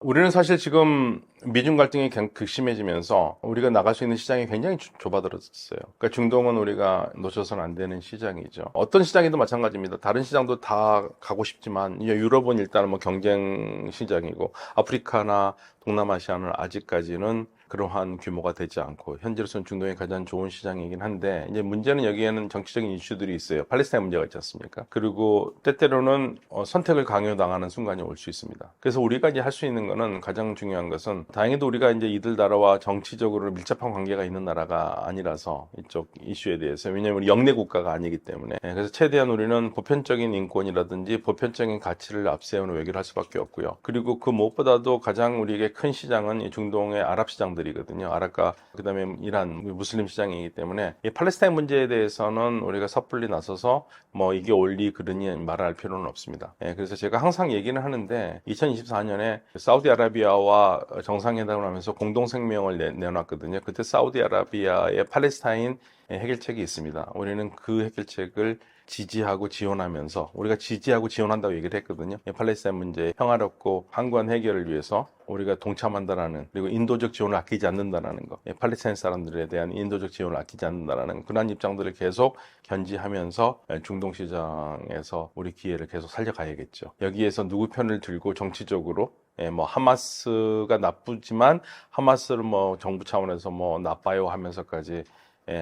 우리는 사실 지금 미중 갈등이 극심해지면서 우리가 나갈 수 있는 시장이 굉장히 좁아들었어요. 그러니까 중동은 우리가 놓쳐서는 안 되는 시장이죠. 어떤 시장이든 마찬가지입니다. 다른 시장도 다 가고 싶지만 유럽은 일단은 뭐 경쟁 시장이고 아프리카나 동남아시아는 아직까지는 그러한 규모가 되지 않고 현재로서는 중동이 가장 좋은 시장이긴 한데 이제 문제는 여기에는 정치적인 이슈들이 있어요. 팔레스타인 문제가 있지 않습니까? 그리고 때때로는 선택을 강요당하는 순간이 올 수 있습니다. 그래서 우리가 이제 할 수 있는 거는 가장 중요한 것은 다행히도 우리가 이제 이들 나라와 정치적으로 밀접한 관계가 있는 나라가 아니라서 이쪽 이슈에 대해서, 왜냐하면 우리 영내 국가가 아니기 때문에. 그래서 최대한 우리는 보편적인 인권이라든지 보편적인 가치를 앞세우는 외교를 할 수밖에 없고요. 그리고 그 무엇보다도 가장 우리에게 큰 시장은 이 중동의 아랍 시장들이거든요. 아랍과 그다음에 이란 무슬림 시장이기 때문에 이 팔레스타인 문제에 대해서는 우리가 섣불리 나서서 뭐 이게 옳니 그르니 말할 필요는 없습니다. 그래서 제가 항상 얘기는 하는데 2024년에 사우디아라비아와 정상회담을 하면서 공동성명을 내놨거든요. 그때 사우디아라비아의 팔레스타인 해결책이 있습니다. 우리는 그 해결책을 지지하고 지원하면서, 우리가 지지하고 지원한다고 얘기를 했거든요. 팔레스타인 문제의 평화롭고 항구한 해결을 위해서 우리가 동참한다라는, 그리고 인도적 지원을 아끼지 않는다라는 거, 팔레스타인 사람들에 대한 인도적 지원을 아끼지 않는다라는 그런 입장들을 계속 견지하면서 중동 시장에서 우리 기회를 계속 살려가야겠죠. 여기에서 누구 편을 들고 정치적으로 뭐 하마스가 나쁘지만 하마스를 뭐 정부 차원에서 뭐 나빠요 하면서까지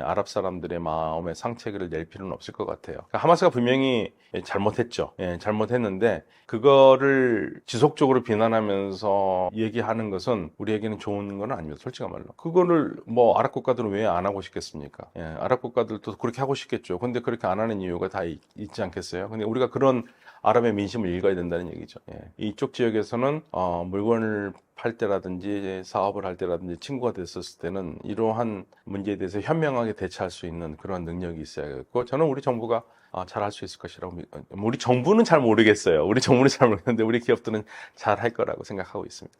아랍 사람들의 마음에 상처를 낼 필요는 없을 것 같아요. 그러니까 하마스가 분명히 잘못했죠. 잘못했는데 그거를 지속적으로 비난하면서 얘기하는 것은 우리에게는 좋은 건 아닙니다. 솔직한 말로. 그거를 뭐 아랍 국가들은 왜 안 하고 싶겠습니까? 아랍 국가들도 그렇게 하고 싶겠죠. 근데 그렇게 안 하는 이유가 다 있지 않겠어요? 근데 우리가 그런 아랍의 민심을 읽어야 된다는 얘기죠. 이쪽 지역에서는 물건을 팔 때라든지 사업을 할 때라든지 친구가 됐었을 때는 이러한 문제에 대해서 현명하게 대처할 수 있는 그런 능력이 있어야겠고, 저는 우리 정부가 잘 할 수 있을 것이라고 우리 정부는 잘 모르겠어요. 우리 정부는 잘 모르겠는데 우리 기업들은 잘 할 거라고 생각하고 있습니다.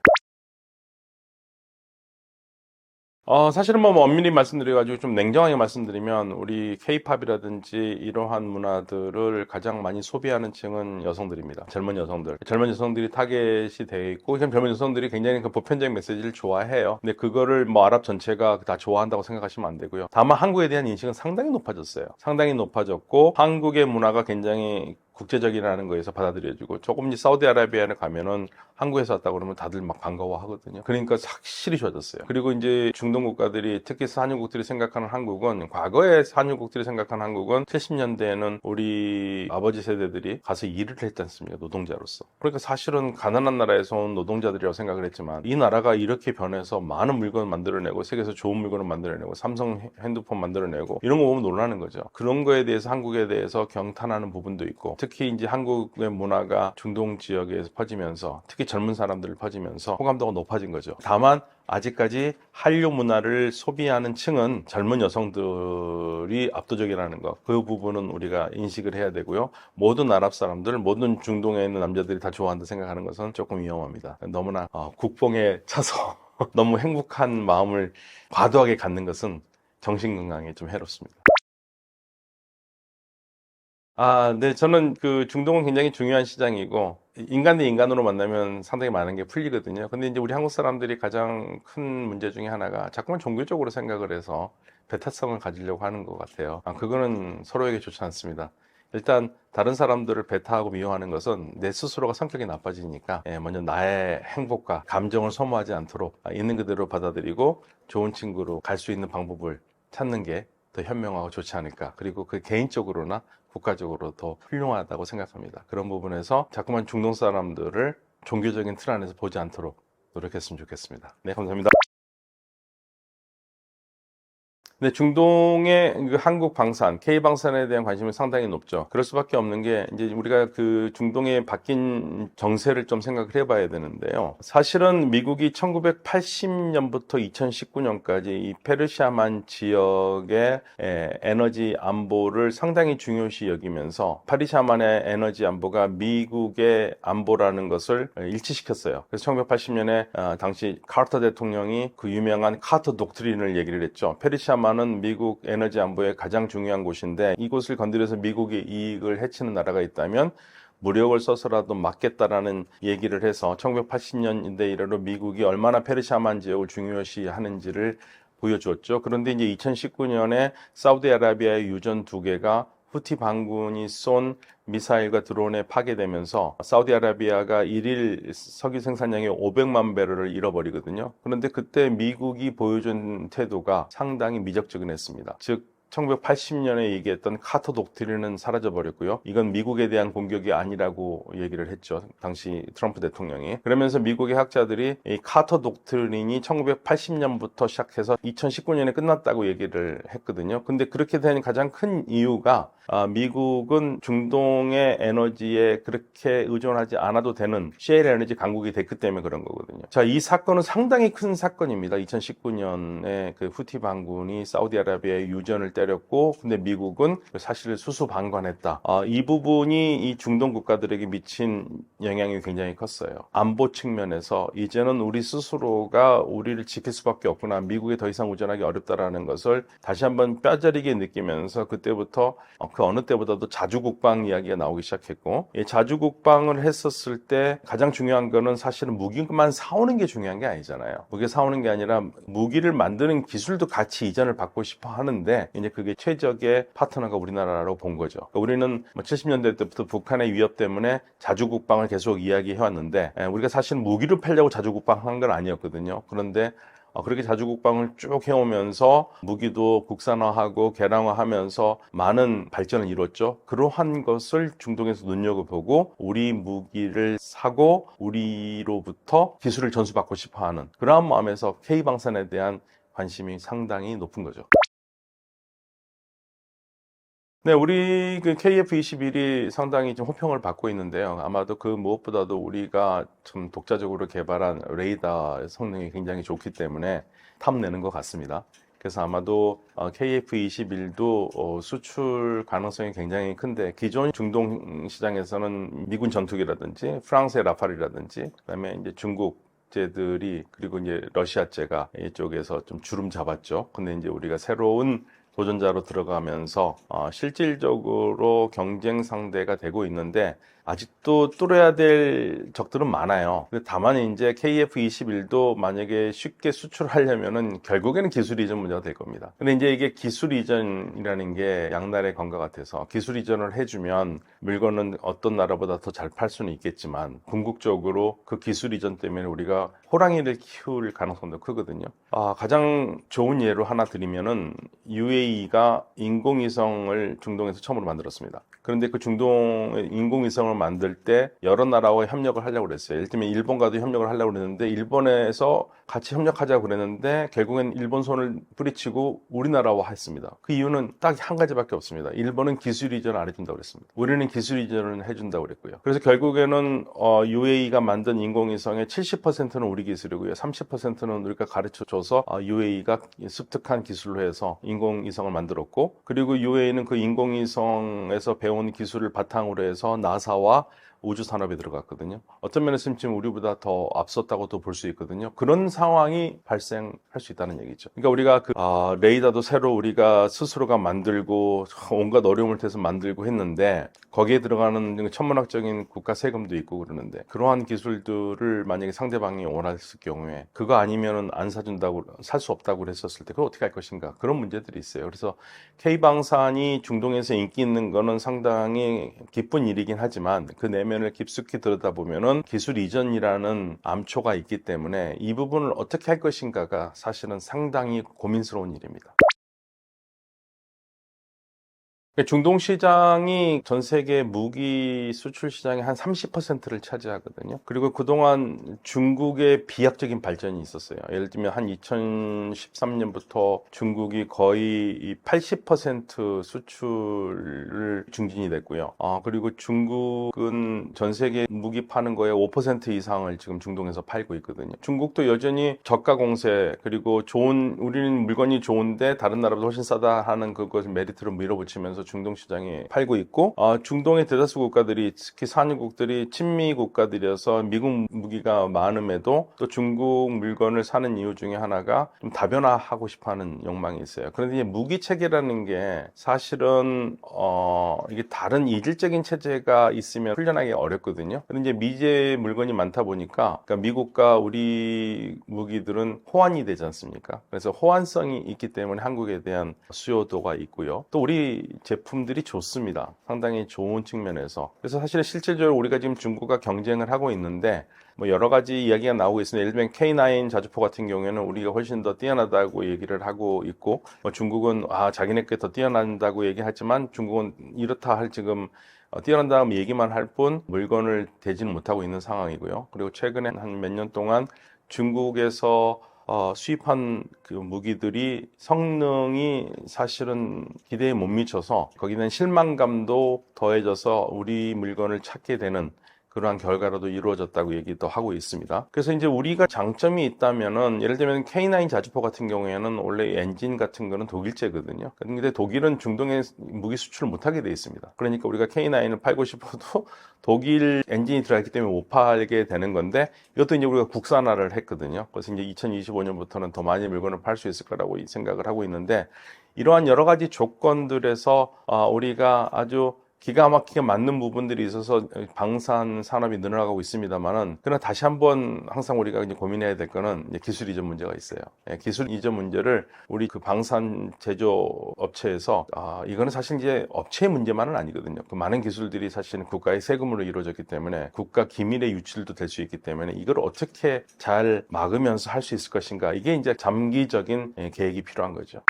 사실은 뭐 엄밀히 말씀드려가지고 좀 냉정하게 말씀드리면 우리 케이팝이라든지 이러한 문화들을 가장 많이 소비하는 층은 여성들입니다. 젊은 여성들. 젊은 여성들이 타겟이 돼 있고, 그냥 젊은 여성들이 굉장히 그 보편적인 메시지를 좋아해요. 근데 그거를 뭐 아랍 전체가 다 좋아한다고 생각하시면 안 되고요. 다만 한국에 대한 인식은 상당히 높아졌어요. 상당히 높아졌고, 한국의 문화가 굉장히 국제적이라는 거에서 받아들여지고, 조금 이제 사우디아라비아를 가면은 한국에서 왔다 그러면 다들 막 반가워하거든요. 그러니까 확실히 좋아졌어요. 그리고 이제 중동 국가들이, 특히 산유국들이 생각하는 한국은, 과거에 산유국들이 생각하는 한국은 70년대에는 우리 아버지 세대들이 가서 일을 했지 않습니까? 노동자로서. 그러니까 사실은 가난한 나라에서 온 노동자들이라고 생각을 했지만, 이 나라가 이렇게 변해서 많은 물건을 만들어내고 세계에서 좋은 물건을 만들어내고 삼성 핸드폰 만들어내고 이런 거 보면 놀라는 거죠. 그런 거에 대해서 한국에 대해서 경탄하는 부분도 있고, 특히 이제 한국의 문화가 중동 지역에서 퍼지면서, 특히 젊은 사람들 퍼지면서 호감도가 높아진 거죠. 다만 아직까지 한류 문화를 소비하는 층은 젊은 여성들이 압도적이라는 것, 그 부분은 우리가 인식을 해야 되고요. 모든 아랍 사람들, 모든 중동에 있는 남자들이 다 좋아한다 생각하는 것은 조금 위험합니다. 너무나 국뽕에 차서 너무 행복한 마음을 과도하게 갖는 것은 정신 건강에 좀 해롭습니다. 네, 저는 그 중동은 굉장히 중요한 시장이고, 인간 대 인간으로 만나면 상당히 많은 게 풀리거든요. 근데 이제 우리 한국 사람들이 가장 큰 문제 중에 하나가 자꾸만 종교적으로 생각을 해서 배타성을 가지려고 하는 것 같아요. 그거는 서로에게 좋지 않습니다. 일단 다른 사람들을 배타하고 미워하는 것은 내 스스로가 성격이 나빠지니까, 먼저 나의 행복과 감정을 소모하지 않도록 있는 그대로 받아들이고 좋은 친구로 갈 수 있는 방법을 찾는 게 더 현명하고 좋지 않을까. 그리고 그 개인적으로나 국가적으로 더 훌륭하다고 생각합니다. 그런 부분에서 자꾸만 중동 사람들을 종교적인 틀 안에서 보지 않도록 노력했으면 좋겠습니다. 네, 감사합니다. 근데 중동의 그 한국 방산, K방산에 대한 관심이 상당히 높죠. 그럴 수밖에 없는 게, 이제 우리가 그 중동의 바뀐 정세를 좀 생각을 해봐야 되는데요. 사실은 미국이 1980년부터 2019년까지 이 페르시아만 지역의 에너지 안보를 상당히 중요시 여기면서, 페르시아만의 에너지 안보가 미국의 안보라는 것을 일치시켰어요. 그래서 1980년에 당시 카터 대통령이 그 유명한 카터 독트린을 얘기를 했죠. 페르시아만 은 미국 에너지 안보의 가장 중요한 곳인데, 이곳을 건드려서 미국의 이익을 해치는 나라가 있다면 무력을 써서라도 막겠다라는 얘기를 해서 1980년대 이래로 미국이 얼마나 페르시아만 지역을 중요시 하는지를 보여주었죠. 그런데 이제 2019년에 사우디아라비아의 유전 2개가 후티 반군이 쏜 미사일과 드론에 파괴되면서 사우디아라비아가 일일 석유 생산량의 500만 배럴을 잃어버리거든요. 그런데 그때 미국이 보여준 태도가 상당히 미적지근했습니다. 즉 1980년에 얘기했던 카터 독트린은 사라져버렸고요. 이건 미국에 대한 공격이 아니라고 얘기를 했죠. 당시 트럼프 대통령이. 그러면서 미국의 학자들이 이 카터 독트린이 1980년부터 시작해서 2019년에 끝났다고 얘기를 했거든요. 근데 그렇게 된 가장 큰 이유가 미국은 중동의 에너지에 그렇게 의존하지 않아도 되는 셰일 에너지 강국이 됐기 때문에 그런 거거든요. 자, 이 사건은 상당히 큰 사건입니다. 2019년에 그 후티 반군이 사우디아라비아의 유전을 때렸고, 근데 미국은 사실 수수방관했다. 이 부분이 이 중동 국가들에게 미친 영향이 굉장히 컸어요. 안보 측면에서 이제는 우리 스스로가 우리를 지킬 수밖에 없구나. 미국에 더 이상 의존하기 어렵다라는 것을 다시 한번 뼈저리게 느끼면서 그때부터 그 어느 때보다도 자주국방 이야기가 나오기 시작했고, 이 자주국방을 했었을 때 가장 중요한 거는 사실은 무기만 사오는 게 중요한 게 아니잖아요. 무기 사오는 게 아니라 무기를 만드는 기술도 같이 이전을 받고 싶어 하는데, 이제 그게 최적의 파트너가 우리나라라고 본 거죠. 그러니까 우리는 70년대 때부터 북한의 위협 때문에 자주국방을 계속 이야기해왔는데, 우리가 사실 무기를 팔려고 자주국방한 건 아니었거든요. 그런데 그렇게 자주국방을 쭉 해오면서 무기도 국산화하고 개량화하면서 많은 발전을 이뤘죠. 그러한 것을 중동에서 눈여겨보고 우리 무기를 사고 우리로부터 기술을 전수받고 싶어하는 그러한 마음에서 K방산에 대한 관심이 상당히 높은 거죠. 네, 우리 그 KF-21이 상당히 좀 호평을 받고 있는데요. 아마도 그 무엇보다도 우리가 좀 독자적으로 개발한 레이더 성능이 굉장히 좋기 때문에 탐내는 것 같습니다. 그래서 아마도 KF-21도 수출 가능성이 굉장히 큰데, 기존 중동 시장에서는 미군 전투기라든지 프랑스의 라팔이라든지 그다음에 이제 중국 제들이, 그리고 이제 러시아제가 이쪽에서 좀 주름 잡았죠. 근데 이제 우리가 새로운 도전자로 들어가면서 실질적으로 경쟁 상대가 되고 있는데, 아직도 뚫어야 될 적들은 많아요. 근데 다만 이제 KF-21도 만약에 쉽게 수출하려면은 결국에는 기술 이전 문제가 될 겁니다. 근데 이제 이게 기술 이전이라는 게 양날의 검과 같아서, 기술 이전을 해주면 물건은 어떤 나라보다 더 잘 팔 수는 있겠지만 궁극적으로 그 기술 이전 때문에 우리가 호랑이를 키울 가능성도 크거든요. 가장 좋은 예로 하나 드리면은 UAE가 인공위성을 중동에서 처음으로 만들었습니다. 그런데 그 중동의 인공위성을 만들 때 여러 나라와 협력을 하려고 그랬어요. 예를 들면 일본과도 협력을 하려고 그랬는데, 일본에서 같이 협력하자고 그랬는데 결국엔 일본 손을 뿌리치고 우리나라와 했습니다. 그 이유는 딱 한 가지밖에 없습니다. 일본은 기술 이전을 안 해준다고 그랬습니다. 우리는 기술 이전을 해준다고 그랬고요. 그래서 결국에는 UAE가 만든 인공위성의 70%는 우리 기술이고요. 30%는 우리가 가르쳐줘서 UAE가 습득한 기술로 해서 인공위성을 만들었고, 그리고 UAE는 그 인공위성에서 배운 기술을 바탕으로 해서 나사와 우주 산업에 들어갔거든요. 어떤 면에서 지금 우리보다 더 앞섰다고도 볼 수 있거든요. 그런 상황이 발생할 수 있다는 얘기죠. 그러니까 우리가 레이더도 새로 우리가 스스로가 만들고 온갖 어려움을 통해서 만들고 했는데, 거기에 들어가는 천문학적인 국가 세금도 있고 그러는데, 그러한 기술들을 만약에 상대방이 원했을 경우에 그거 아니면은 안 사준다고, 살 수 없다고 그랬었을 때 그걸 어떻게 할 것인가, 그런 문제들이 있어요. 그래서 K방산이 중동에서 인기 있는 거는 상당히 기쁜 일이긴 하지만, 그 내면을 깊숙이 들여다보면은 기술 이전이라는 암초가 있기 때문에 이 부분을 어떻게 할 것인가가 사실은 상당히 고민스러운 일입니다. 중동 시장이 전 세계 무기 수출 시장의 한 30%를 차지하거든요. 그리고 그동안 중국의 비약적인 발전이 있었어요. 예를 들면 한 2013년부터 중국이 거의 80% 수출을 중진이 됐고요. 그리고 중국은 전 세계 무기 파는 거에 5% 이상을 지금 중동에서 팔고 있거든요. 중국도 여전히 저가 공세, 그리고 우리는 물건이 좋은데 다른 나라보다 훨씬 싸다 하는 그것을 메리트로 밀어붙이면서 중동 시장에 팔고 있고, 중동의 대다수 국가들이, 특히 산유국들이 친미 국가들이어서 미국 무기가 많음에도 또 중국 물건을 사는 이유 중에 하나가 좀 다변화하고 싶어하는 욕망이 있어요. 그런데 이제 무기 체계라는 게 사실은 이게 다른 이질적인 체제가 있으면 훈련하기 어렵거든요. 그런데 이제 미제 물건이 많다 보니까, 그러니까 미국과 우리 무기들은 호환이 되지 않습니까? 그래서 호환성이 있기 때문에 한국에 대한 수요도가 있고요. 또 우리 제품 제품들이 좋습니다. 상당히 좋은 측면에서. 그래서 사실은 실질적으로 우리가 지금 중국과 경쟁을 하고 있는데 뭐 여러 가지 이야기가 나오고 있습니다. 예를 들면 K9 자주포 같은 경우에는 우리가 훨씬 더 뛰어나다고 얘기를 하고 있고, 뭐 중국은 자기네께 더 뛰어난다고 얘기하지만 중국은 이렇다 할 지금 뛰어난다면 얘기만 할 뿐 물건을 대지는 못하고 있는 상황이고요. 그리고 최근에 한 몇 년 동안 중국에서 수입한 그 무기들이 성능이 사실은 기대에 못 미쳐서 거기는 실망감도 더해져서 우리 물건을 찾게 되는 그러한 결과로도 이루어졌다고 얘기도 하고 있습니다. 그래서 이제 우리가 장점이 있다면은 예를 들면 K9 자주포 같은 경우에는 원래 엔진 같은 거는 독일제거든요. 근데 독일은 중동에 무기 수출을 못하게 돼 있습니다. 그러니까 우리가 K9을 팔고 싶어도 독일 엔진이 들어갔기 때문에 못 팔게 되는 건데 이것도 이제 우리가 국산화를 했거든요. 그래서 이제 2025년부터는 더 많이 물건을 팔 수 있을 거라고 생각을 하고 있는데 이러한 여러 가지 조건들에서 우리가 아주 기가 막히게 맞는 부분들이 있어서 방산 산업이 늘어나고 있습니다만은 그러나 다시 한번 항상 우리가 이제 고민해야 될 거는 이제 기술 이전 문제가 있어요. 기술 이전 문제를 우리 그 방산 제조 업체에서 이거는 사실 이제 업체의 문제만은 아니거든요. 그 많은 기술들이 사실은 국가의 세금으로 이루어졌기 때문에 국가 기밀의 유출도 될 수 있기 때문에 이걸 어떻게 잘 막으면서 할 수 있을 것인가, 이게 이제 장기적인 계획이 필요한 거죠.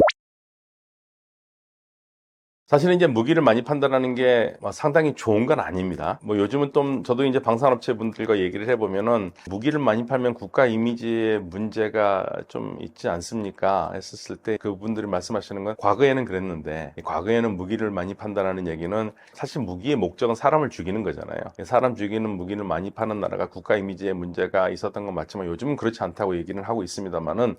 사실은 이제 무기를 많이 판다라는 게 상당히 좋은 건 아닙니다. 뭐 요즘은 좀 저도 이제 방산업체 분들과 얘기를 해보면은 무기를 많이 팔면 국가 이미지에 문제가 좀 있지 않습니까? 했었을 때 그분들이 말씀하시는 건 과거에는 그랬는데 과거에는 무기를 많이 판다라는 얘기는 사실 무기의 목적은 사람을 죽이는 거잖아요. 사람 죽이는 무기를 많이 파는 나라가 국가 이미지에 문제가 있었던 건 맞지만 요즘은 그렇지 않다고 얘기는 하고 있습니다만은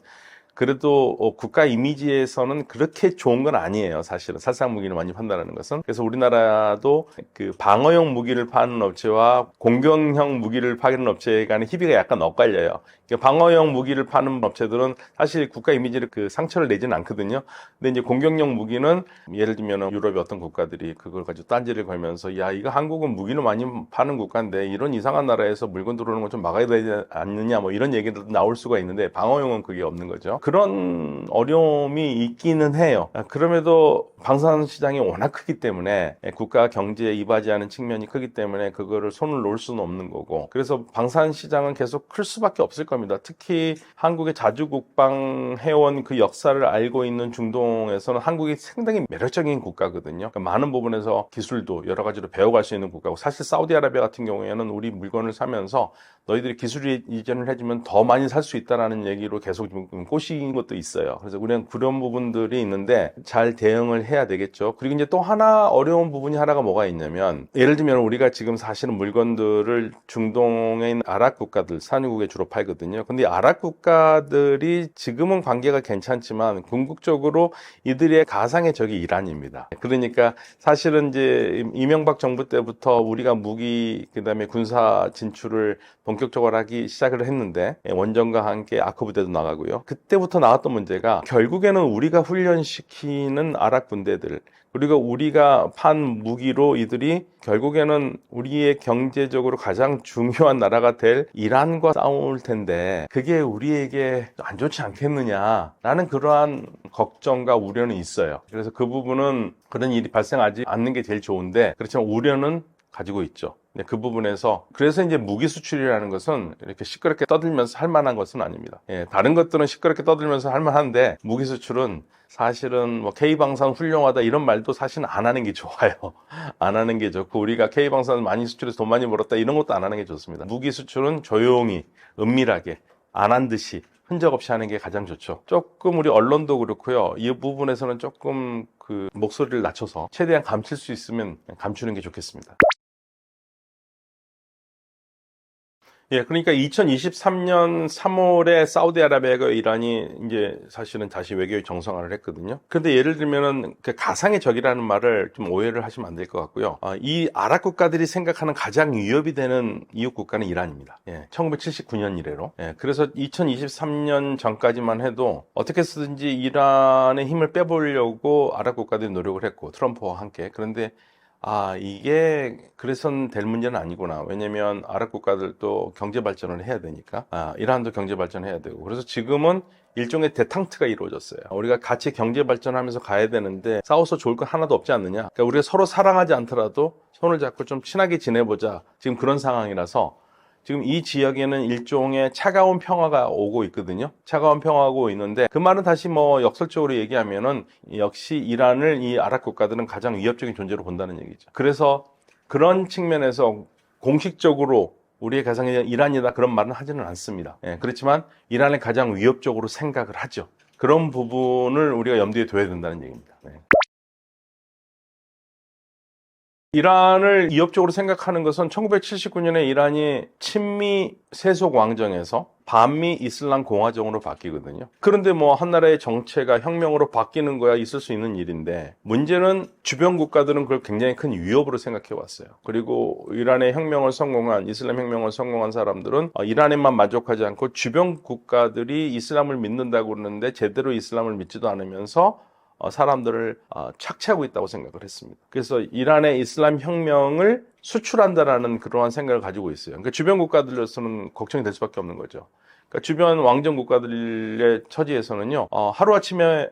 그래도 국가 이미지에서는 그렇게 좋은 건 아니에요. 사실은 살상 무기를 많이 판다는 것은. 그래서 우리나라도 그 방어용 무기를 파는 업체와 공격형 무기를 파는 업체 간의 희비가 약간 엇갈려요. 그러니까 방어용 무기를 파는 업체들은 사실 국가 이미지를 그 상처를 내지는 않거든요. 근데 이제 공격용 무기는 예를 들면 유럽의 어떤 국가들이 그걸 가지고 딴지를 걸면서 야, 이거 한국은 무기를 많이 파는 국가인데 이런 이상한 나라에서 물건 들어오는 건 좀 막아야 되지 않느냐, 뭐 이런 얘기도 나올 수가 있는데 방어용은 그게 없는 거죠. 그런 어려움이 있기는 해요. 그럼에도 방산 시장이 워낙 크기 때문에 국가 경제에 이바지하는 측면이 크기 때문에 그거를 손을 놓을 수는 없는 거고, 그래서 방산 시장은 계속 클 수밖에 없을 겁니다. 특히 한국의 자주국방 해온 그 역사를 알고 있는 중동에서는 한국이 상당히 매력적인 국가거든요. 그러니까 많은 부분에서 기술도 여러 가지로 배워갈 수 있는 국가고, 사실 사우디아라비아 같은 경우에는 우리 물건을 사면서 너희들이 기술 이전을 해주면 더 많이 살 수 있다라는 얘기로 계속 꼬시는 것도 있어요. 그래서 우리는 그런 부분들이 있는데 잘 대응을 해야 되겠죠. 그리고 이제 또 하나 어려운 부분이 하나가 뭐가 있냐면, 예를 들면 우리가 지금 사실은 물건들을 중동에 있는 아랍 국가들, 산유국에 주로 팔거든요. 근데 아랍 국가들이 지금은 관계가 괜찮지만 궁극적으로 이들의 가상의 적이 이란입니다. 그러니까 사실은 이제 이명박 정부 때부터 우리가 무기 그다음에 군사 진출을 본격적으로 하기 시작을 했는데 원전과 함께 아크 부대도 나가고요. 그때부터 나왔던 문제가 결국에는 우리가 훈련시키는 아랍 군대들, 그리고 우리가 판 무기로 이들이 결국에는 우리의 경제적으로 가장 중요한 나라가 될 이란과 싸울 텐데 그게 우리에게 안 좋지 않겠느냐라는 그러한 걱정과 우려는 있어요. 그래서 그 부분은 그런 일이 발생하지 않는 게 제일 좋은데, 그렇지만 우려는 가지고 있죠. 그 부분에서 그래서 이제 무기 수출이라는 것은 이렇게 시끄럽게 떠들면서 할 만한 것은 아닙니다. 다른 것들은 시끄럽게 떠들면서 할 만한데 무기 수출은 사실은 뭐 K방산 훌륭하다 이런 말도 사실은 안 하는 게 좋아요. 안 하는 게 좋고, 우리가 K방산 많이 수출해서 돈 많이 벌었다 이런 것도 안 하는 게 좋습니다. 무기 수출은 조용히 은밀하게 안 한 듯이 흔적 없이 하는 게 가장 좋죠. 조금 우리 언론도 그렇고요. 이 부분에서는 조금 그 목소리를 낮춰서 최대한 감출 수 있으면 감추는 게 좋겠습니다. 그러니까 2023년 3월에 사우디아라비아가 이란이 이제 사실은 다시 외교의 정상화를 했거든요. 근데 예를 들면은 그 가상의 적이라는 말을 좀 오해를 하시면 안 될 것 같고요. 이 아랍 국가들이 생각하는 가장 위협이 되는 이웃 국가는 이란입니다. 1979년 이래로. 그래서 2023년 전까지만 해도 어떻게 쓰든지 이란의 힘을 빼보려고 아랍 국가들이 노력을 했고, 트럼프와 함께. 그런데 이게 그래서는 될 문제는 아니구나. 왜냐면 아랍 국가들도 경제 발전을 해야 되니까. 이란도 경제 발전해야 되고. 그래서 지금은 일종의 대탕트가 이루어졌어요. 우리가 같이 경제 발전하면서 가야 되는데 싸워서 좋을 건 하나도 없지 않느냐. 그러니까 우리가 서로 사랑하지 않더라도 손을 잡고 좀 친하게 지내보자. 지금 그런 상황이라서 지금 이 지역에는 일종의 차가운 평화가 오고 있거든요. 차가운 평화가 오고 있는데 그 말은 다시 뭐 역설적으로 얘기하면은 역시 이란을 이 아랍 국가들은 가장 위협적인 존재로 본다는 얘기죠. 그래서 그런 측면에서 공식적으로 우리의 가상이 이란이다 그런 말은 하지는 않습니다. 그렇지만 이란을 가장 위협적으로 생각을 하죠. 그런 부분을 우리가 염두에 둬야 된다는 얘기입니다. 이란을 위협적으로 생각하는 것은 1979년에 이란이 친미 세속 왕정에서 반미 이슬람 공화정으로 바뀌거든요. 그런데 뭐 한 나라의 정체가 혁명으로 바뀌는 거야 있을 수 있는 일인데 문제는 주변 국가들은 그걸 굉장히 큰 위협으로 생각해 왔어요. 그리고 이란의 혁명을 성공한 이슬람 혁명을 성공한 사람들은 이란에만 만족하지 않고 주변 국가들이 이슬람을 믿는다고 그러는데 제대로 이슬람을 믿지도 않으면서 사람들을 착취하고 있다고 생각을 했습니다. 그래서 이란의 이슬람 혁명을 수출한다라는 그러한 생각을 가지고 있어요. 그러니까 주변 국가들로서는 걱정이 될 수밖에 없는 거죠. 그러니까 주변 왕정 국가들의 처지에서는요, 하루아침에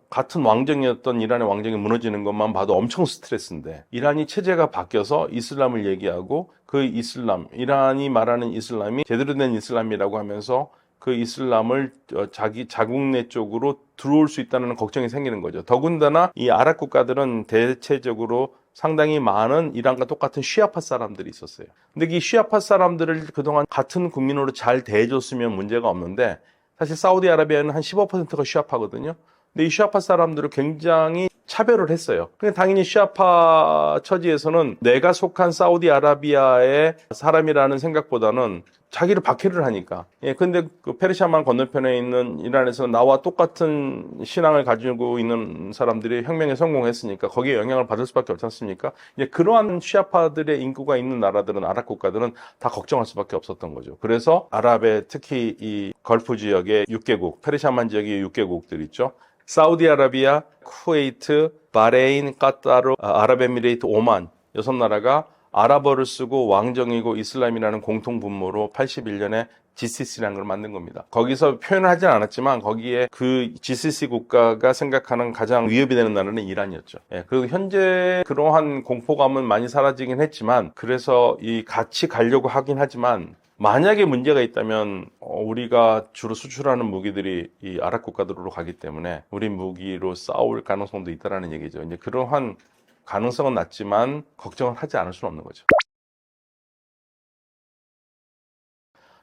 같은 왕정이었던 이란의 왕정이 무너지는 것만 봐도 엄청 스트레스인데 이란이 체제가 바뀌어서 이슬람을 얘기하고 그 이슬람, 이란이 말하는 이슬람이 제대로 된 이슬람이라고 하면서 그 이슬람을 자기 자국 내 쪽으로 들어올 수 있다는 걱정이 생기는 거죠. 더군다나 이 아랍 국가들은 대체적으로 상당히 많은 이란과 똑같은 시아파 사람들이 있었어요. 근데 이 시아파 사람들을 그동안 같은 국민으로 잘 대해줬으면 문제가 없는데 사실 사우디아라비아는 한 15%가 시아파거든요. 근데 이 시아파 사람들을 굉장히 차별을 했어요. 근데 당연히 시아파 처지에서는 내가 속한 사우디아라비아의 사람이라는 생각보다는 자기를 박해를 하니까. 근데 그 페르시아만 건너편에 있는 이란에서 나와 똑같은 신앙을 가지고 있는 사람들이 혁명에 성공했으니까 거기에 영향을 받을 수밖에 없지 않습니까? 이제 그러한 시아파들의 인구가 있는 나라들은 아랍 국가들은 다 걱정할 수밖에 없었던 거죠. 그래서 아랍의 특히 이 걸프 지역의 6개국, 페르시아만 지역의 6개국들 있죠. 사우디아라비아, 쿠웨이트, 바레인, 까따르, 아랍에미레이트, 오만 6나라가 아랍어를 쓰고 왕정이고 이슬람이라는 공통 분모로 81년에 GCC라는 걸 만든 겁니다. 거기서 표현을 하진 않았지만 거기에 그 GCC 국가가 생각하는 가장 위협이 되는 나라는 이란이었죠. 그리고 현재 그러한 공포감은 많이 사라지긴 했지만 그래서 이 같이 가려고 하긴 하지만 만약에 문제가 있다면 우리가 주로 수출하는 무기들이 이 아랍 국가들로 가기 때문에 우리 무기로 싸울 가능성도 있다라는 얘기죠. 이제 그러한 가능성은 낮지만 걱정을 하지 않을 수는 없는 거죠.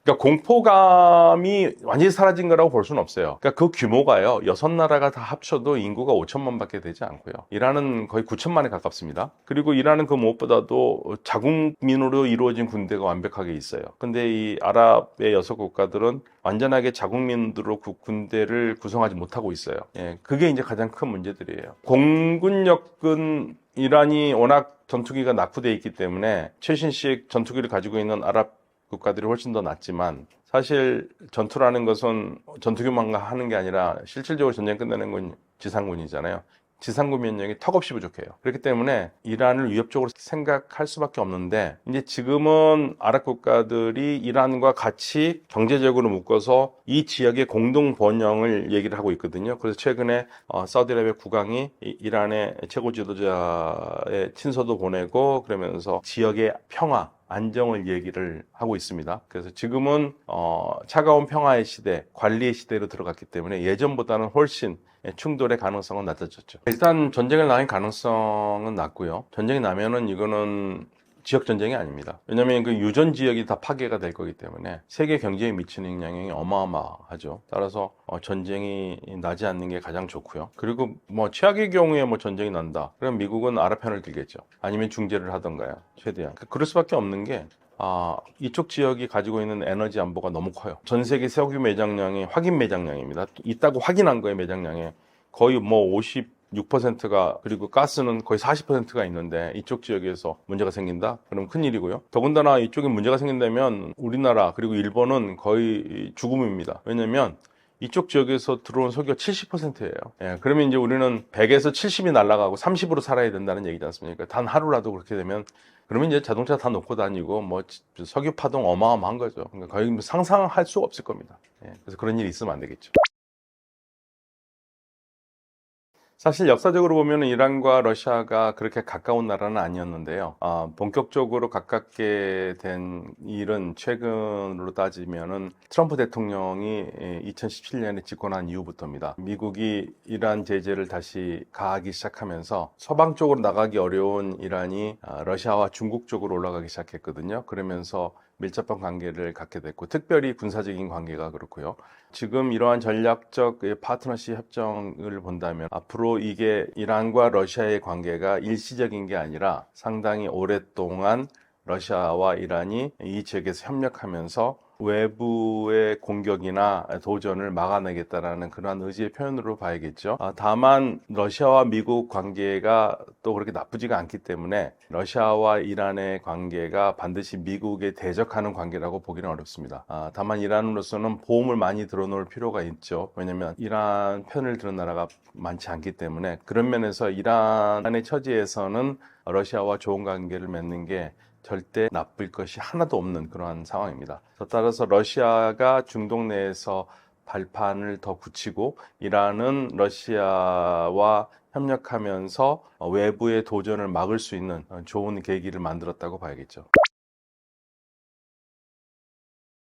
그러니까 공포감이 완전히 사라진 거라고 볼 수는 없어요. 그러니까 그 규모가요, 6나라가 다 합쳐도 인구가 5천만 밖에 되지 않고요. 이란은 거의 9천만에 가깝습니다. 그리고 이란은 그 무엇보다도 자국민으로 이루어진 군대가 완벽하게 있어요. 근데 이 아랍의 6국가들은 완전하게 자국민으로 그 군대를 구성하지 못하고 있어요. 그게 이제 가장 큰 문제들이에요. 공군력은 이란이 워낙 전투기가 낙후되어 있기 때문에 최신식 전투기를 가지고 있는 아랍 국가들이 훨씬 더 낫지만 사실 전투라는 것은 전투기만 하는 게 아니라 실질적으로 전쟁 끝내는 건 지상군이잖아요. 지상군 면역이 턱없이 부족해요. 그렇기 때문에 이란을 위협적으로 생각할 수밖에 없는데 이제 지금은 아랍 국가들이 이란과 같이 경제적으로 묶어서 이 지역의 공동 번영을 얘기를 하고 있거든요. 그래서 최근에 사우디아라비아 국왕이 이란의 최고 지도자의 친서도 보내고 그러면서 지역의 평화 안정을 얘기를 하고 있습니다. 그래서 지금은 차가운 평화의 시대, 관리의 시대로 들어갔기 때문에 예전보다는 훨씬 충돌의 가능성은 낮아졌죠. 일단 전쟁을 낳을 가능성은 낮고요. 전쟁이 나면은 이거는 지역 전쟁이 아닙니다. 왜냐하면 그 유전 지역이 다 파괴가 될 거기 때문에 세계 경제에 미치는 영향이 어마어마하죠. 따라서 전쟁이 나지 않는 게 가장 좋고요. 그리고 뭐 최악의 경우에 뭐 전쟁이 난다. 그럼 미국은 아랍 편을 들겠죠. 아니면 중재를 하던가요. 최대한. 그럴 수밖에 없는 게 이쪽 지역이 가지고 있는 에너지 안보가 너무 커요. 전 세계 석유 매장량이 확인 매장량입니다. 있다고 확인한 거예요, 매장량에. 거의 뭐 56%가 그리고 가스는 거의 40%가 있는데 이쪽 지역에서 문제가 생긴다? 그럼 큰일이고요. 더군다나 이쪽에 문제가 생긴다면 우리나라 그리고 일본은 거의 죽음입니다. 왜냐면 이쪽 지역에서 들어온 석유가 70%예요. 예, 그러면 이제 우리는 100에서 70이 날아가고 30으로 살아야 된다는 얘기지 않습니까? 단 하루라도 그렇게 되면 그러면 이제 자동차 다 놓고 다니고 뭐 석유 파동 어마어마한 거죠. 그러니까 거의 뭐 상상할 수 없을 겁니다. 예, 그래서 그런 일이 있으면 안 되겠죠. 사실 역사적으로 보면 이란과 러시아가 그렇게 가까운 나라는 아니었는데요. 본격적으로 가깝게 된 일은 최근으로 따지면은 트럼프 대통령이 2017년에 집권한 이후부터입니다. 미국이 이란 제재를 다시 가하기 시작하면서 서방 쪽으로 나가기 어려운 이란이 러시아와 중국 쪽으로 올라가기 시작했거든요. 그러면서 밀접한 관계를 갖게 됐고, 특별히 군사적인 관계가 그렇고요. 지금 이러한 전략적 파트너십 협정을 본다면 앞으로 이게 이란과 러시아의 관계가 일시적인 게 아니라 상당히 오랫동안 러시아와 이란이 이 지역에서 협력하면서 외부의 공격이나 도전을 막아내겠다라는 그러한 의지의 표현으로 봐야겠죠. 다만 러시아와 미국 관계가 또 그렇게 나쁘지가 않기 때문에 러시아와 이란의 관계가 반드시 미국에 대적하는 관계라고 보기는 어렵습니다. 다만 이란으로서는 보험을 많이 들어놓을 필요가 있죠. 왜냐하면 이란 편을 드는 나라가 많지 않기 때문에 그런 면에서 이란의 처지에서는 러시아와 좋은 관계를 맺는 게 절대 나쁠 것이 하나도 없는 그러한 상황입니다. 따라서 러시아가 중동 내에서 발판을 더 굳히고 이란은 러시아와 협력하면서 외부의 도전을 막을 수 있는 좋은 계기를 만들었다고 봐야겠죠.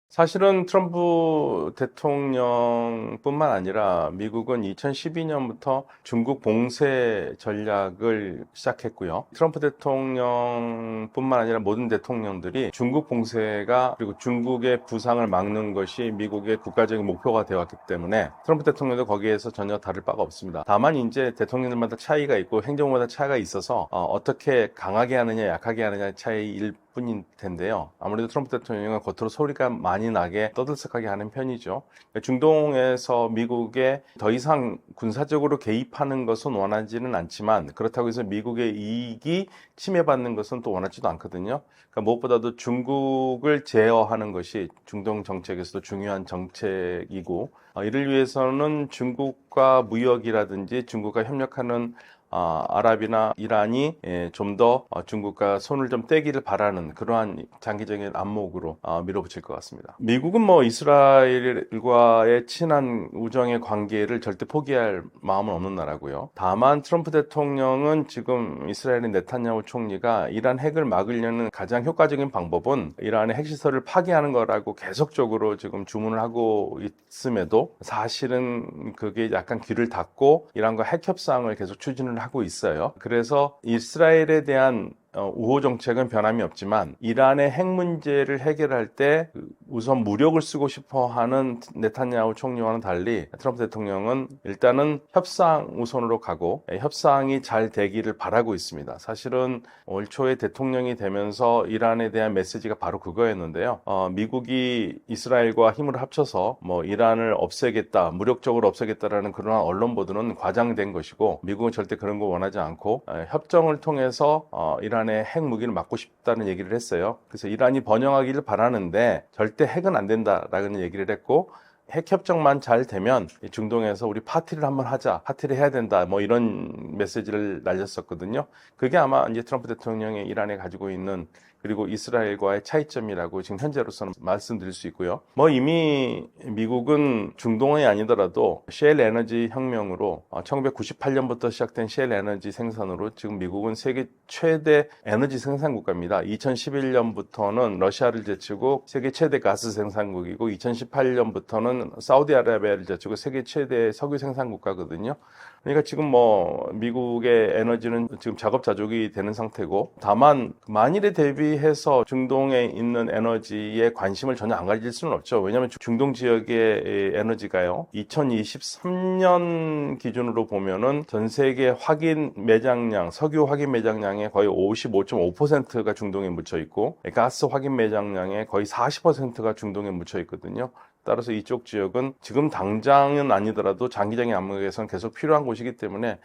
사실은 트럼프 대통령뿐만 아니라 미국은 2012년부터 중국 봉쇄 전략을 시작했고요. 트럼프 대통령뿐만 아니라 모든 대통령들이 중국 봉쇄가 그리고 중국의 부상을 막는 것이 미국의 국가적인 목표가 되었기 때문에 트럼프 대통령도 거기에서 전혀 다를 바가 없습니다. 다만 이제 대통령들마다 차이가 있고 행정마다 차이가 있어서 어떻게 강하게 하느냐 약하게 하느냐의 차이일 뿐일 텐데요. 아무래도 트럼프 대통령은 겉으로 소리가 많이 나게 떠들썩하게 하는 편이죠. 중동에서 미국에 더 이상 군사적으로 개입하는 것은 원하지는 않지만 그렇다고 해서 미국의 이익이 침해받는 것은 또 원하지도 않거든요. 그러니까 무엇보다도 중국을 제어하는 것이 중동 정책에서도 중요한 정책이고 이를 위해서는 중국과 무역이라든지 중국과 협력하는 아랍이나 이란이 좀 더 중국과 손을 좀 떼기를 바라는 그러한 장기적인 안목으로 밀어붙일 것 같습니다. 미국은 뭐 이스라엘과의 친한 우정의 관계를 절대 포기할 마음은 없는 나라고요. 다만 트럼프 대통령은 지금 이스라엘의 네탄야후 총리가 이란 핵을 막으려는 가장 효과적인 방법은 이란의 핵시설을 파괴하는 거라고 계속적으로 지금 주문을 하고 있음에도 사실은 그게 약간 귀를 닫고 이란과 핵 협상을 계속 추진을 하고 있어요. 그래서 이스라엘에 대한 우호 정책은 변함이 없지만 이란의 핵 문제를 해결할 때 우선 무력을 쓰고 싶어 하는 네탄야후 총리와는 달리 트럼프 대통령은 일단은 협상 우선으로 가고 협상이 잘 되기를 바라고 있습니다. 사실은 올 초에 대통령이 되면서 이란에 대한 메시지가 바로 그거였는데요. 미국이 이스라엘과 힘을 합쳐서 뭐 이란을 없애겠다, 무력적으로 없애겠다라는 그런 언론 보도는 과장된 것이고 미국은 절대 그런 거 원하지 않고 협정을 통해서 이란의 핵 무기를 막고 싶다는 얘기를 했어요. 그래서 이란이 번영하기를 바라는데 절대 핵은 안 된다라는 얘기를 했고 핵 협정만 잘 되면 중동에서 우리 파티를 한번 하자, 파티를 해야 된다, 뭐 이런 메시지를 날렸었거든요. 그게 아마 이제 트럼프 대통령이 이란에 가지고 있는 그리고 이스라엘과의 차이점이라고 지금 현재로서는 말씀드릴 수 있고요. 뭐 이미 미국은 중동이 아니더라도 셰일 에너지 혁명으로 1998년부터 시작된 셰일 에너지 생산으로 지금 미국은 세계 최대 에너지 생산 국가입니다. 2011년부터는 러시아를 제치고 세계 최대 가스 생산국이고 2018년부터는 사우디아라비아를 제치고 세계 최대 석유 생산 국가거든요. 그러니까 지금 뭐 미국의 에너지는 지금 작업자족이 되는 상태고 다만 만일에 대비해서 중동에 있는 에너지에 관심을 전혀 안 가질 수는 없죠. 왜냐하면 중동 지역의 에너지가요 2023년 기준으로 보면은 전 세계 확인 매장량 석유 확인 매장량의 거의 55.5%가 중동에 묻혀 있고 가스 확인 매장량의 거의 40%가 중동에 묻혀 있거든요. 따라서 이쪽 지역은 지금 당장은 아니더라도 장기적인 안목에서는 계속 필요한 곳이기 때문에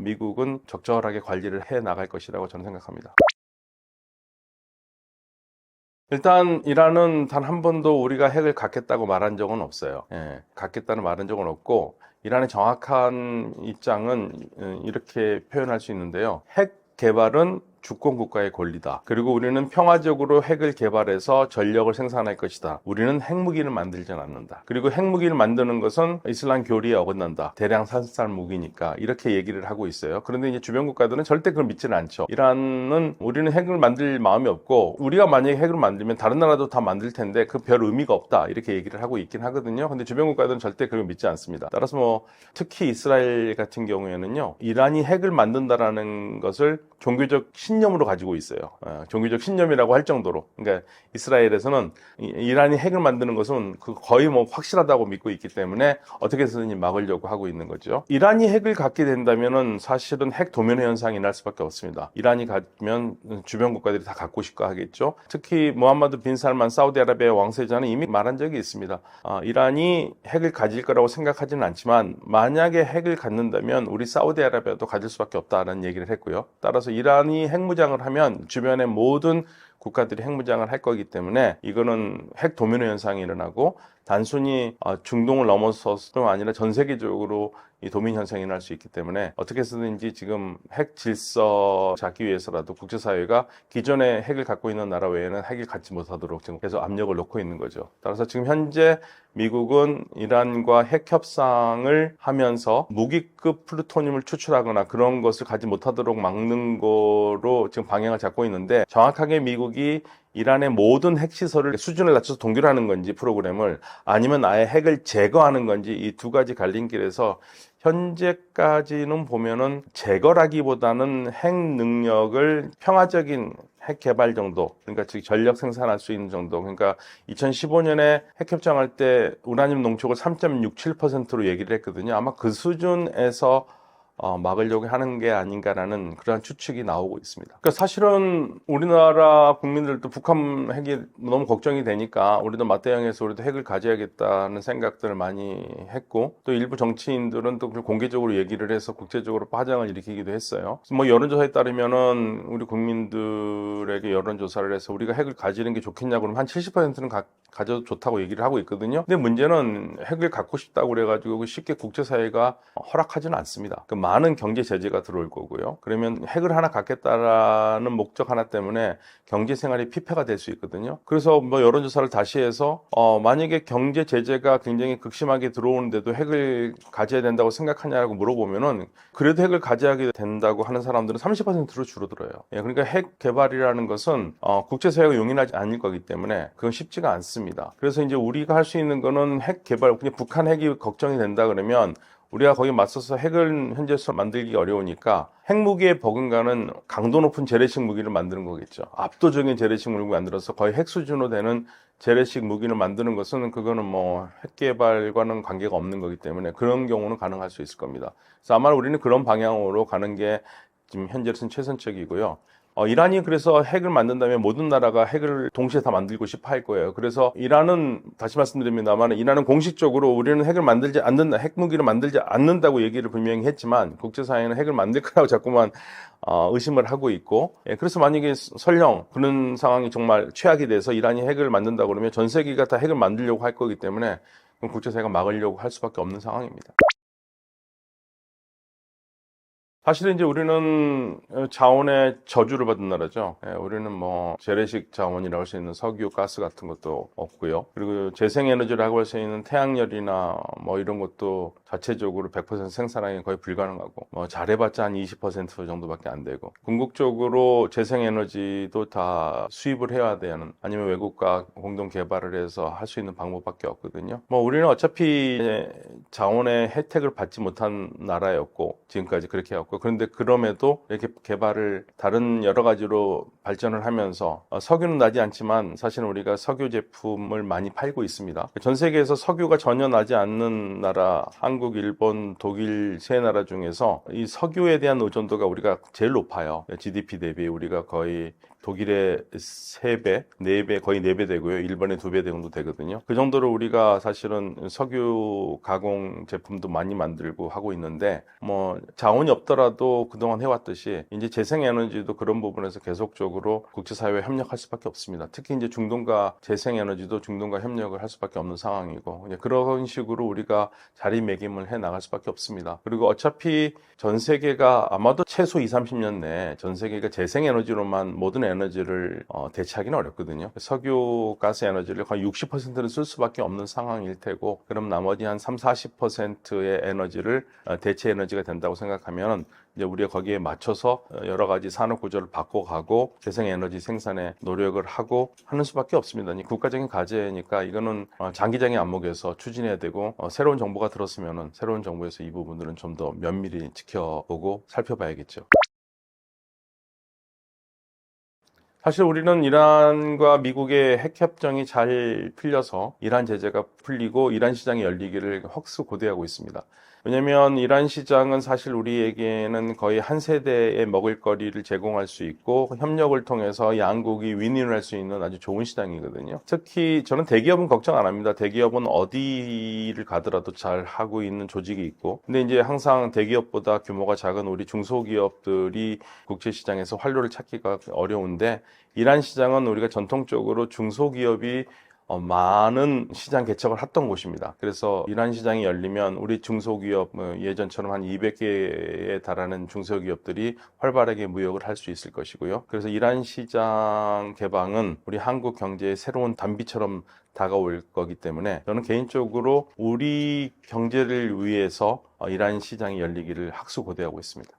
미국은 적절하게 관리를 해 나갈 것이라고 저는 생각합니다. 일단 이란은 단 한 번도 우리가 핵을 갖겠다고 말한 적은 없어요. 예, 갖겠다는 말한 적은 없고 이란의 정확한 입장은 이렇게 표현할 수 있는데요. 핵 개발은 주권 국가의 권리다. 그리고 우리는 평화적으로 핵을 개발해서 전력을 생산할 것이다. 우리는 핵무기를 만들지 않는다. 그리고 핵무기를 만드는 것은 이슬람 교리에 어긋난다. 대량 살살 무기니까 이렇게 얘기를 하고 있어요. 그런데 이제 주변 국가들은 절대 그걸 믿지는 않죠. 이란은 우리는 핵을 만들 마음이 없고 우리가 만약에 핵을 만들면 다른 나라도 다 만들 텐데 그 별 의미가 없다. 이렇게 얘기를 하고 있긴 하거든요. 근데 주변 국가들은 절대 그걸 믿지 않습니다. 따라서 뭐 특히 이스라엘 같은 경우에는요. 이란이 핵을 만든다라는 것을 종교적 신념으로 가지고 있어요. 종교적 신념이라고 할 정도로. 그러니까 이스라엘에서는 이란이 핵을 만드는 것은 거의 뭐 확실하다고 믿고 있기 때문에 어떻게 해서든지 막으려고 하고 있는 거죠. 이란이 핵을 갖게 된다면은 사실은 핵 도면의 현상이 날 수밖에 없습니다. 이란이 갖면 주변 국가들이 다 갖고 싶고 하겠죠. 특히 무함마드 빈 살만 사우디아라비아 왕세자는 이미 말한 적이 있습니다. 이란이 핵을 가질 거라고 생각하지는 않지만 만약에 핵을 갖는다면 우리 사우디아라비아도 가질 수밖에 없다는 얘기를 했고요. 따라서 이란이 핵무장을 하면 주변의 모든 국가들이 핵무장을 할 거기 때문에 이거는 핵 도미노 현상이 일어나고 단순히 중동을 넘어서도 아니라 전 세계적으로 이 도민 현상이 날 수 있기 때문에 어떻게 해서든지 지금 핵 질서 잡기 위해서라도 국제사회가 기존에 핵을 갖고 있는 나라 외에는 핵을 갖지 못하도록 지금 계속 압력을 놓고 있는 거죠. 따라서 지금 현재 미국은 이란과 핵 협상을 하면서 무기급 플루토늄을 추출하거나 그런 것을 가지 못하도록 막는 거로 지금 방향을 잡고 있는데 정확하게 미국이 이란의 모든 핵시설을 수준을 낮춰서 동결하는 건지 프로그램을 아니면 아예 핵을 제거하는 건지 이 두 가지 갈림길에서 현재까지는 보면은 제거라기보다는 핵 능력을 평화적인 핵 개발 정도, 그러니까 즉 전력 생산할 수 있는 정도. 그러니까 2015년에 핵 협정할 때 우라늄 농축을 3.67%로 얘기를 했거든요. 아마 그 수준에서 막으려고 하는 게 아닌가라는 그런 추측이 나오고 있습니다. 그러니까 사실은 우리나라 국민들도 북한 핵이 너무 걱정이 되니까 우리도 맞대응해서 우리도 핵을 가져야겠다는 생각들을 많이 했고 또 일부 정치인들은 또 공개적으로 얘기를 해서 국제적으로 파장을 일으키기도 했어요. 뭐 여론조사에 따르면은 우리 국민들에게 여론조사를 해서 우리가 핵을 가지는 게 좋겠냐고 그러면 한 70%는 가져도 좋다고 얘기를 하고 있거든요. 근데 문제는 핵을 갖고 싶다고 그래가지고 쉽게 국제사회가 허락하지는 않습니다. 많은 경제 제재가 들어올 거고요. 그러면 핵을 하나 갖겠다라는 목적 하나 때문에 경제 생활이 피폐가 될 수 있거든요. 그래서 뭐 여론조사를 다시 해서 만약에 경제 제재가 굉장히 극심하게 들어오는데도 핵을 가져야 된다고 생각하냐고 물어보면은 그래도 핵을 가져야 된다고 하는 사람들은 30%로 줄어들어요. 그러니까 핵 개발이라는 것은 국제사회가 용인하지 않을 거기 때문에 그건 쉽지가 않습니다. 그래서 이제 우리가 할 수 있는 거는 핵 개발, 그냥 북한 핵이 걱정이 된다 그러면 우리가 거기에 맞서서 핵을 현재서 만들기 어려우니까 핵무기에 버금가는 강도 높은 재래식 무기를 만드는 거겠죠. 압도적인 재래식 무기를 만들어서 거의 핵 수준으로 되는 재래식 무기를 만드는 것은 그거는 뭐 핵 개발과는 관계가 없는 거기 때문에 그런 경우는 가능할 수 있을 겁니다. 그래서 아마 우리는 그런 방향으로 가는 게 지금 현재로서는 최선책이고요. 이란이 그래서 핵을 만든다면 모든 나라가 핵을 동시에 다 만들고 싶어 할 거예요. 그래서 이란은 다시 말씀드립니다만 이란은 공식적으로 우리는 핵을 만들지 않는다, 핵무기를 만들지 않는다고 얘기를 분명히 했지만 국제사회는 핵을 만들 거라고 자꾸만 의심을 하고 있고 그래서 만약에 설령 그런 상황이 정말 최악이 돼서 이란이 핵을 만든다고 그러면 전 세계가 다 핵을 만들려고 할 거기 때문에 국제사회가 막으려고 할 수밖에 없는 상황입니다. 사실은 이제 우리는 자원의 저주를 받은 나라죠. 우리는 뭐 재래식 자원이라고 할 수 있는 석유, 가스 같은 것도 없고요. 그리고 재생에너지라고 할 수 있는 태양열이나 뭐 이런 것도 자체적으로 100% 생산하기 거의 불가능하고 뭐 잘해봤자 한 20% 정도밖에 안 되고 궁극적으로 재생에너지도 다 수입을 해야 되는 아니면 외국과 공동 개발을 해서 할 수 있는 방법밖에 없거든요. 뭐 우리는 어차피 자원의 혜택을 받지 못한 나라였고 지금까지 그렇게 해왔고 그런데 그럼에도 이렇게 개발을 다른 여러 가지로 발전을 하면서 석유는 나지 않지만 사실은 우리가 석유 제품을 많이 팔고 있습니다. 전 세계에서 석유가 전혀 나지 않는 나라 한국, 일본, 독일 세 나라 중에서 이 석유에 대한 의존도가 우리가 제일 높아요. GDP 대비 우리가 거의 독일의 3배, 4배, 거의 4배 되고요. 일본의 2배 정도 되거든요. 그 정도로 우리가 사실은 석유 가공 제품도 많이 만들고 하고 있는데 뭐 자원이 없더라도 그동안 해왔듯이 이제 재생에너지도 그런 부분에서 계속적으로 국제사회에 협력할 수밖에 없습니다. 특히 이제 중동과 재생에너지도 중동과 협력을 할 수밖에 없는 상황이고 이제 그런 식으로 우리가 자리매김을 해 나갈 수밖에 없습니다. 그리고 어차피 전 세계가 아마도 최소 20, 30년 내에 전 세계가 재생에너지로만 모든 에너지를 대체하기는 어렵거든요. 석유, 가스 에너지를 거의 60%는 쓸 수밖에 없는 상황일 테고 그럼 나머지 한 3, 40%의 에너지를 대체 에너지가 된다고 생각하면 이제 우리가 거기에 맞춰서 여러 가지 산업 구조를 바꿔가고 재생에너지 생산에 노력을 하고 하는 수밖에 없습니다. 국가적인 과제니까 이거는 장기적인 안목에서 추진해야 되고 새로운 정부가 들었으면은 새로운 정부에서 이 부분들은 좀 더 면밀히 지켜보고 살펴봐야겠죠. 사실 우리는 이란과 미국의 핵협정이 잘 풀려서 이란 제재가 풀리고 이란 시장이 열리기를 헉수고대하고 있습니다. 왜냐하면 이란 시장은 사실 우리에게는 거의 한 세대의 먹을거리를 제공할 수 있고 협력을 통해서 양국이 윈윈을 할 수 있는 아주 좋은 시장이거든요. 특히 저는 대기업은 걱정 안 합니다. 대기업은 어디를 가더라도 잘 하고 있는 조직이 있고 근데 이제 항상 대기업보다 규모가 작은 우리 중소기업들이 국제시장에서 활로를 찾기가 어려운데 이란 시장은 우리가 전통적으로 중소기업이 많은 시장 개척을 했던 곳입니다. 그래서 이란 시장이 열리면 우리 중소기업 예전처럼 한 200개에 달하는 중소기업들이 활발하게 무역을 할 수 있을 것이고요. 그래서 이란 시장 개방은 우리 한국 경제의 새로운 단비처럼 다가올 거기 때문에 저는 개인적으로 우리 경제를 위해서 이란 시장이 열리기를 학수고대하고 있습니다.